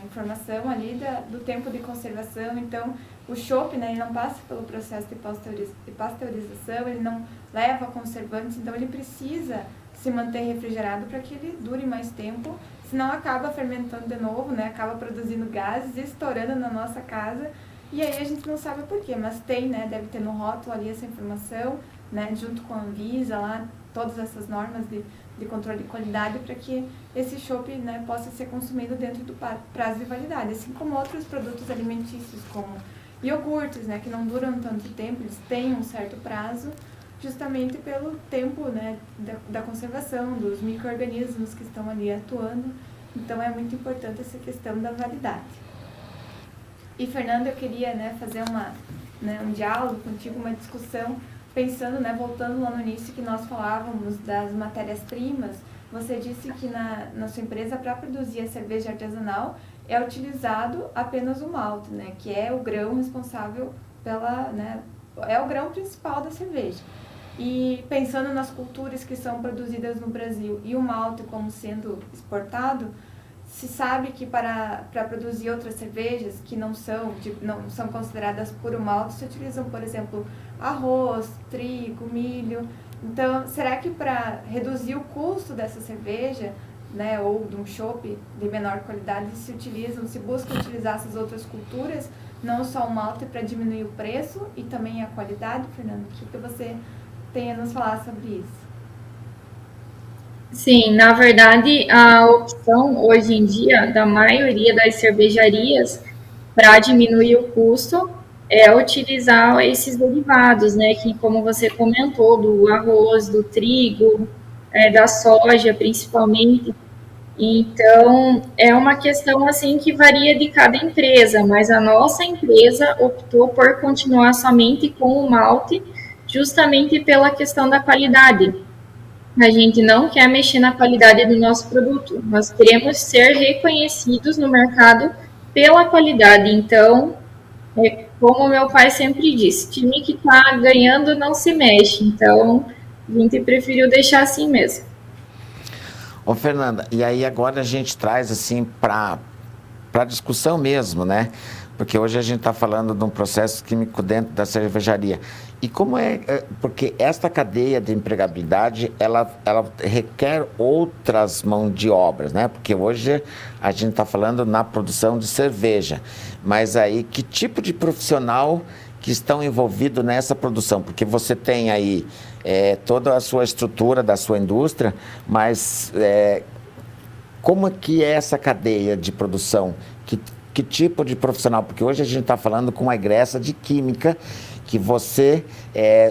informação ali do tempo de conservação. Então, o chopp, né, ele não passa pelo processo de pasteurização, ele não leva conservantes, então ele precisa se manter refrigerado para que ele dure mais tempo, senão acaba fermentando de novo, né, acaba produzindo gases, estourando na nossa casa, e aí a gente não sabe por quê, mas tem, né, deve ter no rótulo ali essa informação, né, junto com a Anvisa lá, todas essas normas de controle de qualidade para que esse chopp, né, possa ser consumido dentro do prazo de validade, assim como outros produtos alimentícios, como iogurtes, né, que não duram tanto tempo, eles têm um certo prazo, justamente pelo tempo, né, da conservação, dos micro-organismos que estão ali atuando. Então, é muito importante essa questão da validade. E, Fernanda, eu queria, né, fazer um diálogo contigo, uma discussão, pensando, né, voltando lá no início que nós falávamos das matérias-primas. Você disse que na sua empresa, para produzir a cerveja artesanal, é utilizado apenas o malte, né, que é o grão responsável é o grão principal da cerveja. E pensando nas culturas que são produzidas no Brasil e o malte como sendo exportado, se sabe que para produzir outras cervejas que não são consideradas puro malte, se utilizam, por exemplo, arroz, trigo, milho. Então, será que para reduzir o custo dessa cerveja, né, ou de um chopp de menor qualidade, se busca utilizar essas outras culturas, não só o malte, para diminuir o preço e também a qualidade? Fernando, o que você tem a nos falar sobre isso? Sim, na verdade, a opção hoje em dia da maioria das cervejarias para diminuir o custo é utilizar esses derivados, né? Que, como você comentou, do arroz, do trigo, da soja, principalmente. Então, é uma questão assim que varia de cada empresa, mas a nossa empresa optou por continuar somente com o malte, justamente pela questão da qualidade. A gente não quer mexer na qualidade do nosso produto, nós queremos ser reconhecidos no mercado pela qualidade. Então, É como meu pai sempre disse, time que está ganhando não se mexe, então a gente preferiu deixar assim mesmo. Ô, Fernanda, e aí agora a gente traz assim para discussão mesmo, né? Porque hoje a gente está falando de um processo químico dentro da cervejaria. E como porque esta cadeia de empregabilidade, ela requer outras mãos de obras, né? Porque hoje a gente está falando na produção de cerveja. Mas aí, que tipo de profissional que estão envolvidos nessa produção? Porque você tem aí toda a sua estrutura da sua indústria, mas como é que é essa cadeia de produção? Que tipo de profissional? Porque hoje a gente está falando com uma egressa de química que você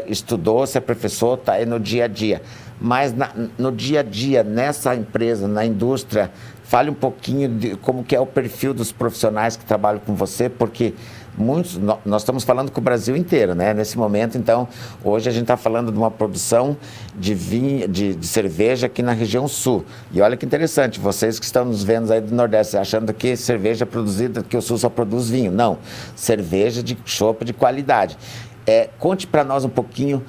estudou, você é professor, está aí no dia a dia. Mas no dia a dia, nessa empresa, na indústria, fale um pouquinho de como que é o perfil dos profissionais que trabalham com você, porque muitos, nós estamos falando com o Brasil inteiro, né? Nesse momento, então, hoje a gente está falando de uma produção de vinho, de cerveja aqui na região sul. E olha que interessante, vocês que estão nos vendo aí do Nordeste, achando que cerveja produzida, que o sul só produz vinho. Não, cerveja de chopp de qualidade. Conte para nós um pouquinho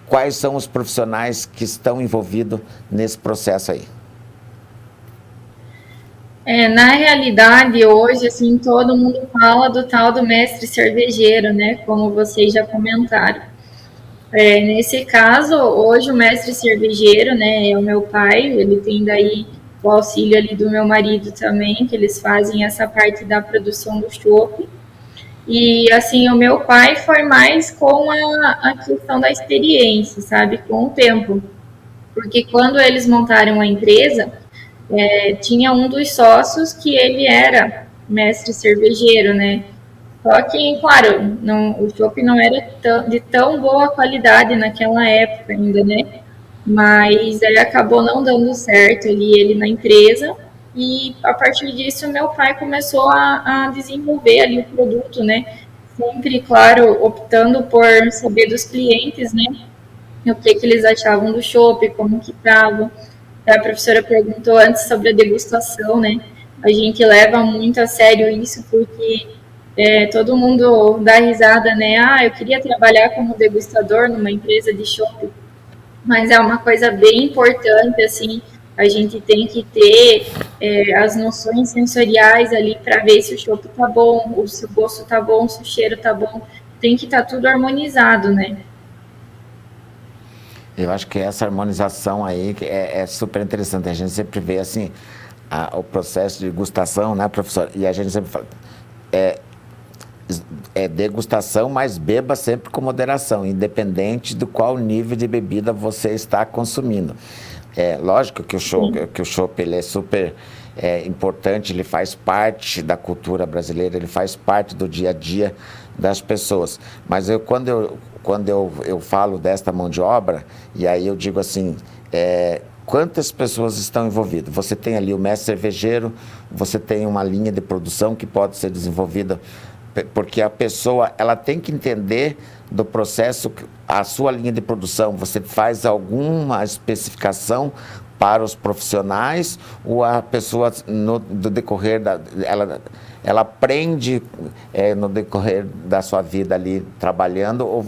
quais são os profissionais que estão envolvidos nesse processo aí. Na realidade, hoje, assim, todo mundo fala do tal do mestre cervejeiro, né? Como vocês já comentaram. Nesse caso, hoje o mestre cervejeiro, né, é o meu pai, ele tem daí o auxílio ali do meu marido também, que eles fazem essa parte da produção do chopp. E, assim, o meu pai foi mais com a questão da experiência, sabe? Com o tempo. Porque quando eles montaram a empresa, tinha um dos sócios que ele era mestre cervejeiro, né? Só que, claro, o chopp não era de tão boa qualidade naquela época ainda, né? Mas ele acabou não dando certo ali, ele na empresa. E a partir disso, meu pai começou a desenvolver ali o produto, né? Sempre, claro, optando por saber dos clientes, né? O que eles achavam do chopp, como que estava. A professora perguntou antes sobre a degustação, né? A gente leva muito a sério isso, porque todo mundo dá risada, né? Ah, eu queria trabalhar como degustador numa empresa de chopp, mas é uma coisa bem importante, assim, a gente tem que ter as noções sensoriais ali para ver se o chopp tá bom, se o gosto tá bom, se o cheiro tá bom, tem que estar tudo harmonizado, né? Eu acho que essa harmonização aí é super interessante. A gente sempre vê assim o processo de degustação, né, professor? E a gente sempre fala, degustação, mas beba sempre com moderação, independente do qual nível de bebida você está consumindo. Lógico que o chopp ele é super importante, ele faz parte da cultura brasileira, ele faz parte do dia a dia das pessoas. Mas quando eu falo desta mão de obra, e aí eu digo assim, quantas pessoas estão envolvidas? Você tem ali o mestre cervejeiro, você tem uma linha de produção que pode ser desenvolvida, porque a pessoa ela tem que entender do processo, a sua linha de produção. Você faz alguma especificação para os profissionais ou a pessoa no decorrer ela aprende no decorrer da sua vida ali trabalhando, ou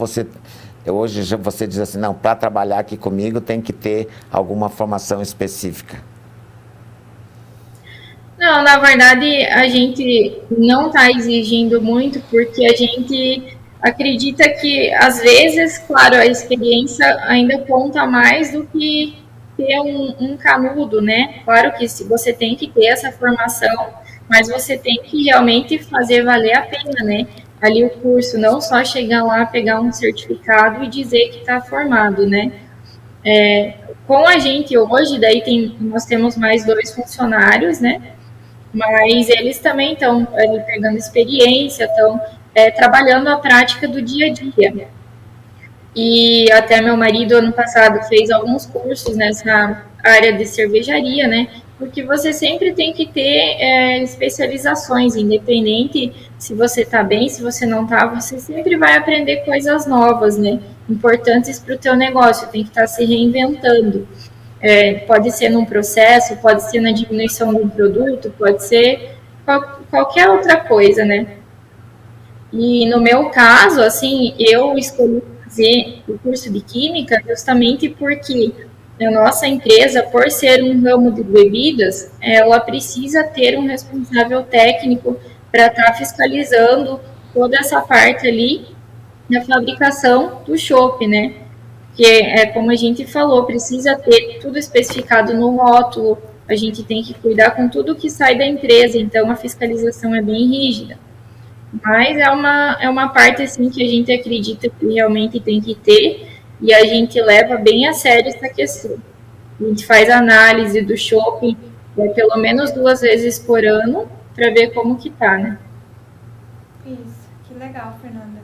hoje você diz assim, não, para trabalhar aqui comigo tem que ter alguma formação específica? Não, na verdade, a gente não está exigindo muito, porque a gente acredita que, às vezes, claro, a experiência ainda conta mais do que ter um canudo, né? Claro que se você tem que ter essa formação, mas você tem que realmente fazer valer a pena, né? Ali o curso, não só chegar lá, pegar um certificado e dizer que está formado, né? Com a gente hoje, daí nós temos mais 2 funcionários, né? Mas eles também estão ali pegando experiência, estão trabalhando a prática do dia a dia. E até meu marido, ano passado, fez alguns cursos nessa área de cervejaria, né? Porque você sempre tem que ter especializações, independente se você está bem, se você não está, você sempre vai aprender coisas novas, né? Importantes para o teu negócio, tem que estar se reinventando. Pode ser num processo, pode ser na diminuição de um produto, pode ser qualquer outra coisa, né? E no meu caso, assim, eu escolhi fazer o curso de Química justamente porque a nossa empresa, por ser um ramo de bebidas, ela precisa ter um responsável técnico para estar fiscalizando toda essa parte ali da fabricação do chopp, né? Que é como a gente falou, precisa ter tudo especificado no rótulo, a gente tem que cuidar com tudo que sai da empresa, então a fiscalização é bem rígida. Mas é uma parte assim que a gente acredita que realmente tem que ter e a gente leva bem a sério essa questão. A gente faz análise do shopping pelo menos 2 vezes por ano para ver como que tá, né? Isso, que legal, Fernanda.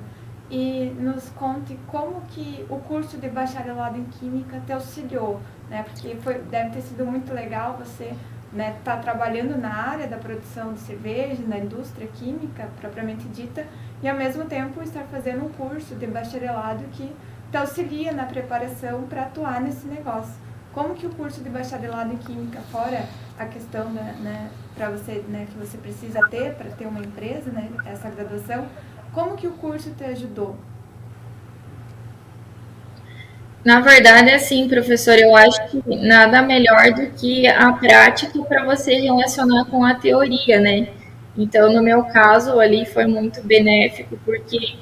E nos conte como que o curso de bacharelado em Química te auxiliou, né? Porque deve ter sido muito legal você, né, tá trabalhando na área da produção de cerveja, na indústria química propriamente dita, e ao mesmo tempo estar fazendo um curso de bacharelado que te auxilia na preparação para atuar nesse negócio. Como que o curso de bacharelado em Química, fora a questão, né, para você, né, que você precisa ter para ter uma empresa, né, essa graduação, como que o curso te ajudou? Na verdade, assim, professor, eu acho que nada melhor do que a prática para você relacionar com a teoria, né? Então, no meu caso, ali foi muito benéfico, porque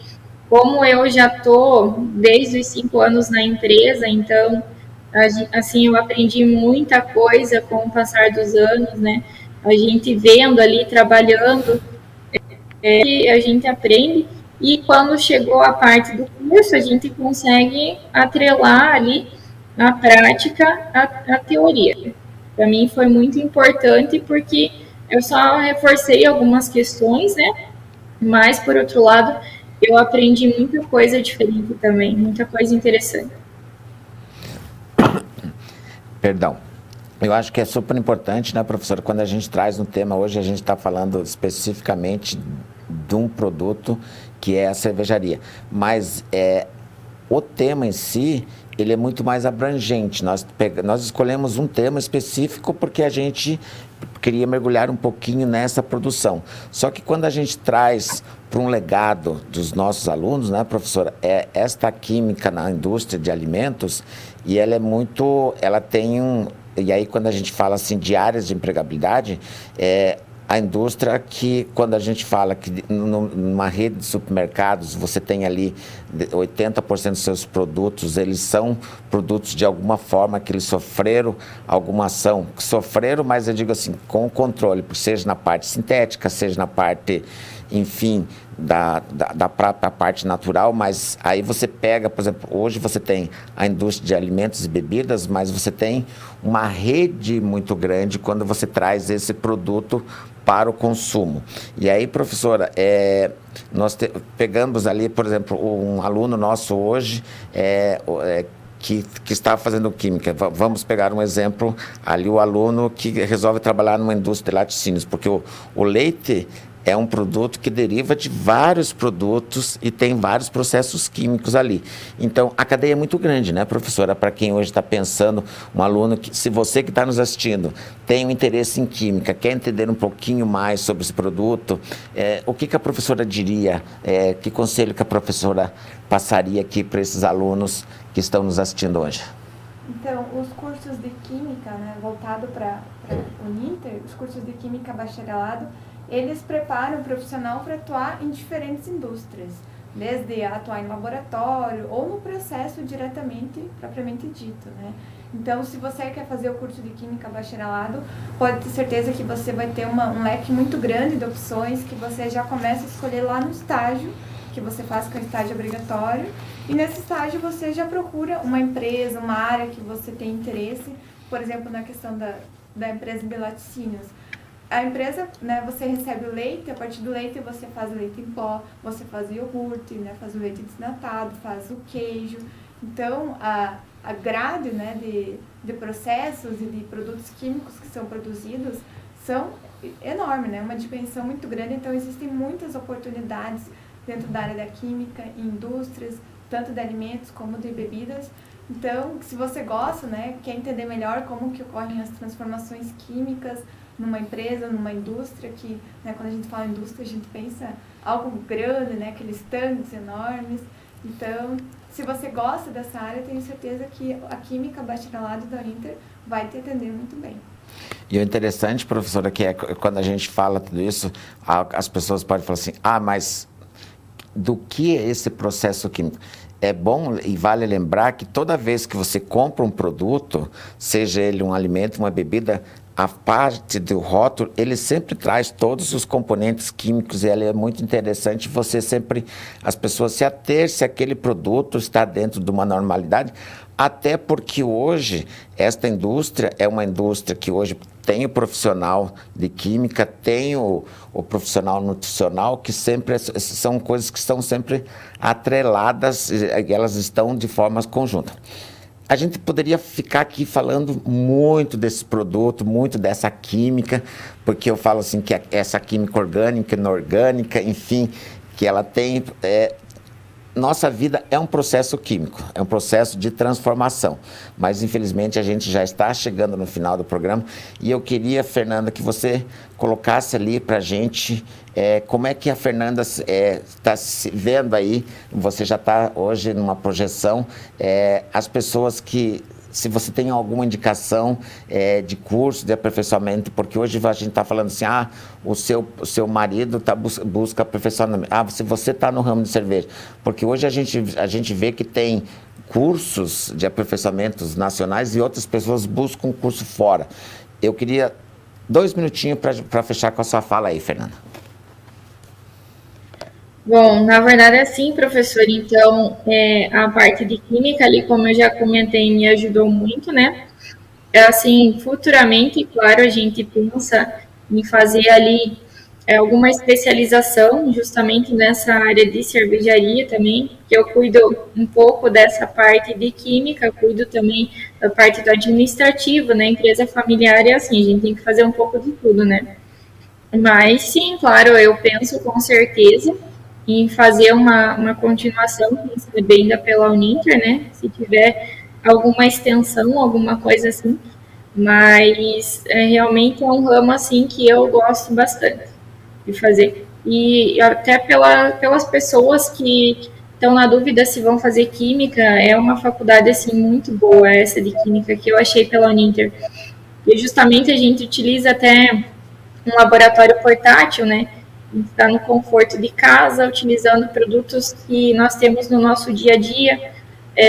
como eu já estou desde os 5 anos na empresa, então, assim, eu aprendi muita coisa com o passar dos anos, né? A gente vendo ali, trabalhando, a gente aprende e quando chegou a parte do curso, a gente consegue atrelar ali na prática a teoria. Para mim foi muito importante porque eu só reforcei algumas questões, né? Mas, por outro lado, eu aprendi muita coisa diferente também, muita coisa interessante. Perdão. Eu acho que é super importante, né, professora, quando a gente traz um tema, hoje a gente está falando especificamente de um produto que é a cervejaria, mas o tema em si, ele é muito mais abrangente. Nós escolhemos um tema específico porque a gente queria mergulhar um pouquinho nessa produção. Só que quando a gente traz para um legado dos nossos alunos, né, professora, esta química na indústria de alimentos, e ela tem e aí quando a gente fala assim de áreas de empregabilidade, a indústria que, quando a gente fala que numa rede de supermercados você tem ali 80% dos seus produtos, eles são produtos de alguma forma que eles sofreram alguma ação, mas eu digo assim, com controle, seja na parte sintética, seja na parte, enfim, da própria parte natural, mas aí você pega, por exemplo, hoje você tem a indústria de alimentos e bebidas, mas você tem uma rede muito grande quando você traz esse produto para o consumo. E aí, professora, nós pegamos ali, por exemplo, um aluno nosso hoje, que está fazendo química. Vamos pegar um exemplo ali, o aluno que resolve trabalhar numa indústria de laticínios, porque o leite é um produto que deriva de vários produtos e tem vários processos químicos ali. Então, a cadeia é muito grande, né, professora? Para quem hoje está pensando, um aluno que, se você que está nos assistindo tem um interesse em química, quer entender um pouquinho mais sobre esse produto, o que a professora diria? Que conselho que a professora passaria aqui para esses alunos que estão nos assistindo hoje? Então, os cursos de Química, né, voltado para o Uninter, os cursos de Química bacharelado, eles preparam o profissional para atuar em diferentes indústrias, desde atuar em laboratório ou no processo diretamente, propriamente dito, né? Então, se você quer fazer o curso de Química bacharelado, pode ter certeza que você vai ter um leque muito grande de opções que você já começa a escolher lá no estágio, que você faz com o estágio obrigatório, e nesse estágio você já procura uma empresa, uma área que você tem interesse, por exemplo, na questão da empresa de laticínios. A empresa, né, você recebe o leite, a partir do leite você faz o leite em pó, você faz o iogurte, né, faz o leite desnatado, faz o queijo. Então, a grade, né, de processos e de produtos químicos que são produzidos são enormes, né, uma dimensão muito grande. Então, existem muitas oportunidades dentro da área da química, em indústrias, tanto de alimentos como de bebidas. Então, se você gosta, né, quer entender melhor como que ocorrem as transformações químicas numa empresa, numa indústria, que, né, quando a gente fala indústria, a gente pensa algo grande, né, aqueles tanques enormes. Então, se você gosta dessa área, tenho certeza que a Química Bacharelado da Uninter vai te atender muito bem. E o interessante, professora, que é quando a gente fala tudo isso, as pessoas podem falar assim, mas do que é esse processo químico? É bom e vale lembrar que toda vez que você compra um produto, seja ele um alimento, uma bebida, a parte do rótulo, ele sempre traz todos os componentes químicos e ele é muito interessante você sempre, as pessoas se ater se aquele produto está dentro de uma normalidade, até porque hoje esta indústria é uma indústria que hoje tem o profissional de química, tem o profissional nutricional, que sempre são coisas que estão sempre atreladas, e elas estão de forma conjunta. A gente poderia ficar aqui falando muito desse produto, muito dessa química, porque eu falo assim que essa química orgânica, inorgânica, enfim, que ela tem... Nossa vida é um processo químico, é um processo de transformação, mas infelizmente a gente já está chegando no final do programa e eu queria, Fernanda, que você colocasse ali para a gente como é que a Fernanda está se vendo aí, você já está hoje numa projeção, as pessoas que... Se você tem alguma indicação de curso, de aperfeiçoamento, porque hoje a gente está falando assim, o seu marido busca aperfeiçoamento. Se você está no ramo de cerveja. Porque hoje a gente vê que tem cursos de aperfeiçoamentos nacionais e outras pessoas buscam um curso fora. Eu queria 2 minutinhos para fechar com a sua fala aí, Fernanda. Bom, na verdade é assim, professor, então a parte de química ali, como eu já comentei, me ajudou muito, né? Assim, futuramente, claro, a gente pensa em fazer ali alguma especialização justamente nessa área de cervejaria também, que eu cuido um pouco dessa parte de química, cuido também da parte do administrativo, né? Empresa familiar é assim, a gente tem que fazer um pouco de tudo, né? Mas sim, claro, eu penso com certeza em fazer uma continuação, recebendo pela Uninter, né? Se tiver alguma extensão, alguma coisa assim. Mas realmente é um ramo assim que eu gosto bastante de fazer. E até pelas pessoas que estão na dúvida se vão fazer química, é uma faculdade assim muito boa essa de química que eu achei pela Uninter. E justamente a gente utiliza até um laboratório portátil, né? Está no conforto de casa, utilizando produtos que nós temos no nosso dia a dia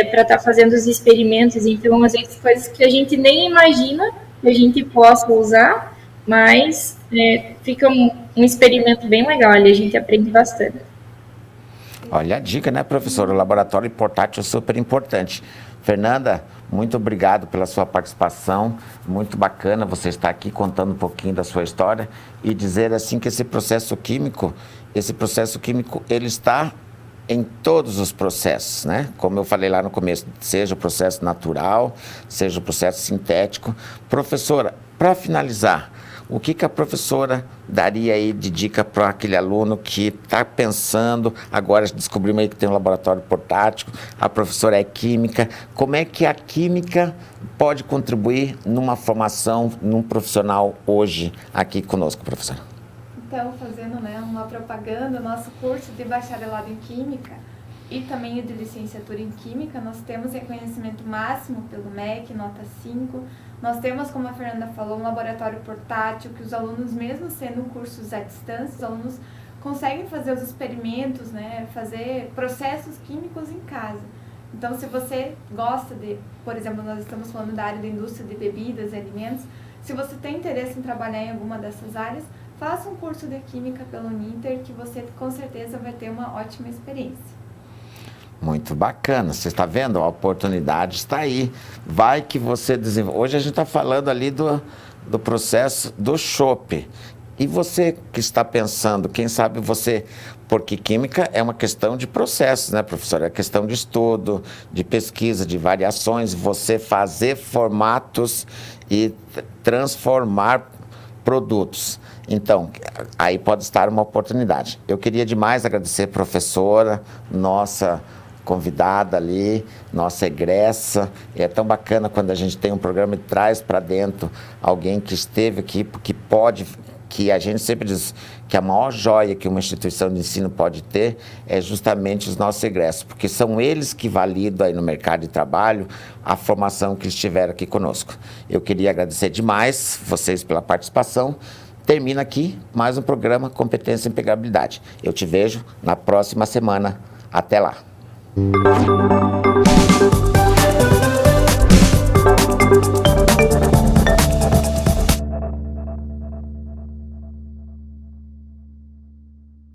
para estar fazendo os experimentos. Então, às vezes, coisas que a gente nem imagina que a gente possa usar, mas fica um experimento bem legal e a gente aprende bastante. Olha a dica, né, professor? O laboratório portátil é super importante. Fernanda, muito obrigado pela sua participação, muito bacana você estar aqui contando um pouquinho da sua história e dizer assim que esse processo químico, ele está em todos os processos, né? Como eu falei lá no começo, seja o processo natural, seja o processo sintético. Professora, para finalizar, o que a professora daria aí de dica para aquele aluno que está pensando, agora descobrimos aí que tem um laboratório portátil, a professora é química, como é que a química pode contribuir numa formação, num profissional hoje aqui conosco, professora? Então, fazendo uma propaganda, nosso curso de bacharelado em Química e também o de licenciatura em Química, nós temos reconhecimento máximo pelo MEC, nota 5. Nós temos, como a Fernanda falou, um laboratório portátil que os alunos, mesmo sendo cursos à distância, os alunos conseguem fazer os experimentos, né, fazer processos químicos em casa. Então, se você gosta de, por exemplo, nós estamos falando da área da indústria de bebidas e alimentos, se você tem interesse em trabalhar em alguma dessas áreas, faça um curso de Química pelo Uninter, que você com certeza vai ter uma ótima experiência. Muito bacana, você está vendo? A oportunidade está aí. Vai que você desenvolve. Hoje a gente está falando ali do processo do chopp. E você que está pensando, quem sabe você... Porque química é uma questão de processos, né, professora? É questão de estudo, de pesquisa, de variações, você fazer formatos e transformar produtos. Então, aí pode estar uma oportunidade. Eu queria demais agradecer, professora, nossa convidada ali, nossa egressa. É tão bacana quando a gente tem um programa e traz para dentro alguém que esteve aqui, que pode, que a gente sempre diz que a maior joia que uma instituição de ensino pode ter é justamente os nossos egressos, porque são eles que validam aí no mercado de trabalho a formação que estiveram aqui conosco. Eu queria agradecer demais vocês pela participação. Termina aqui mais um programa Competência e Empregabilidade. Eu te vejo na próxima semana. Até lá.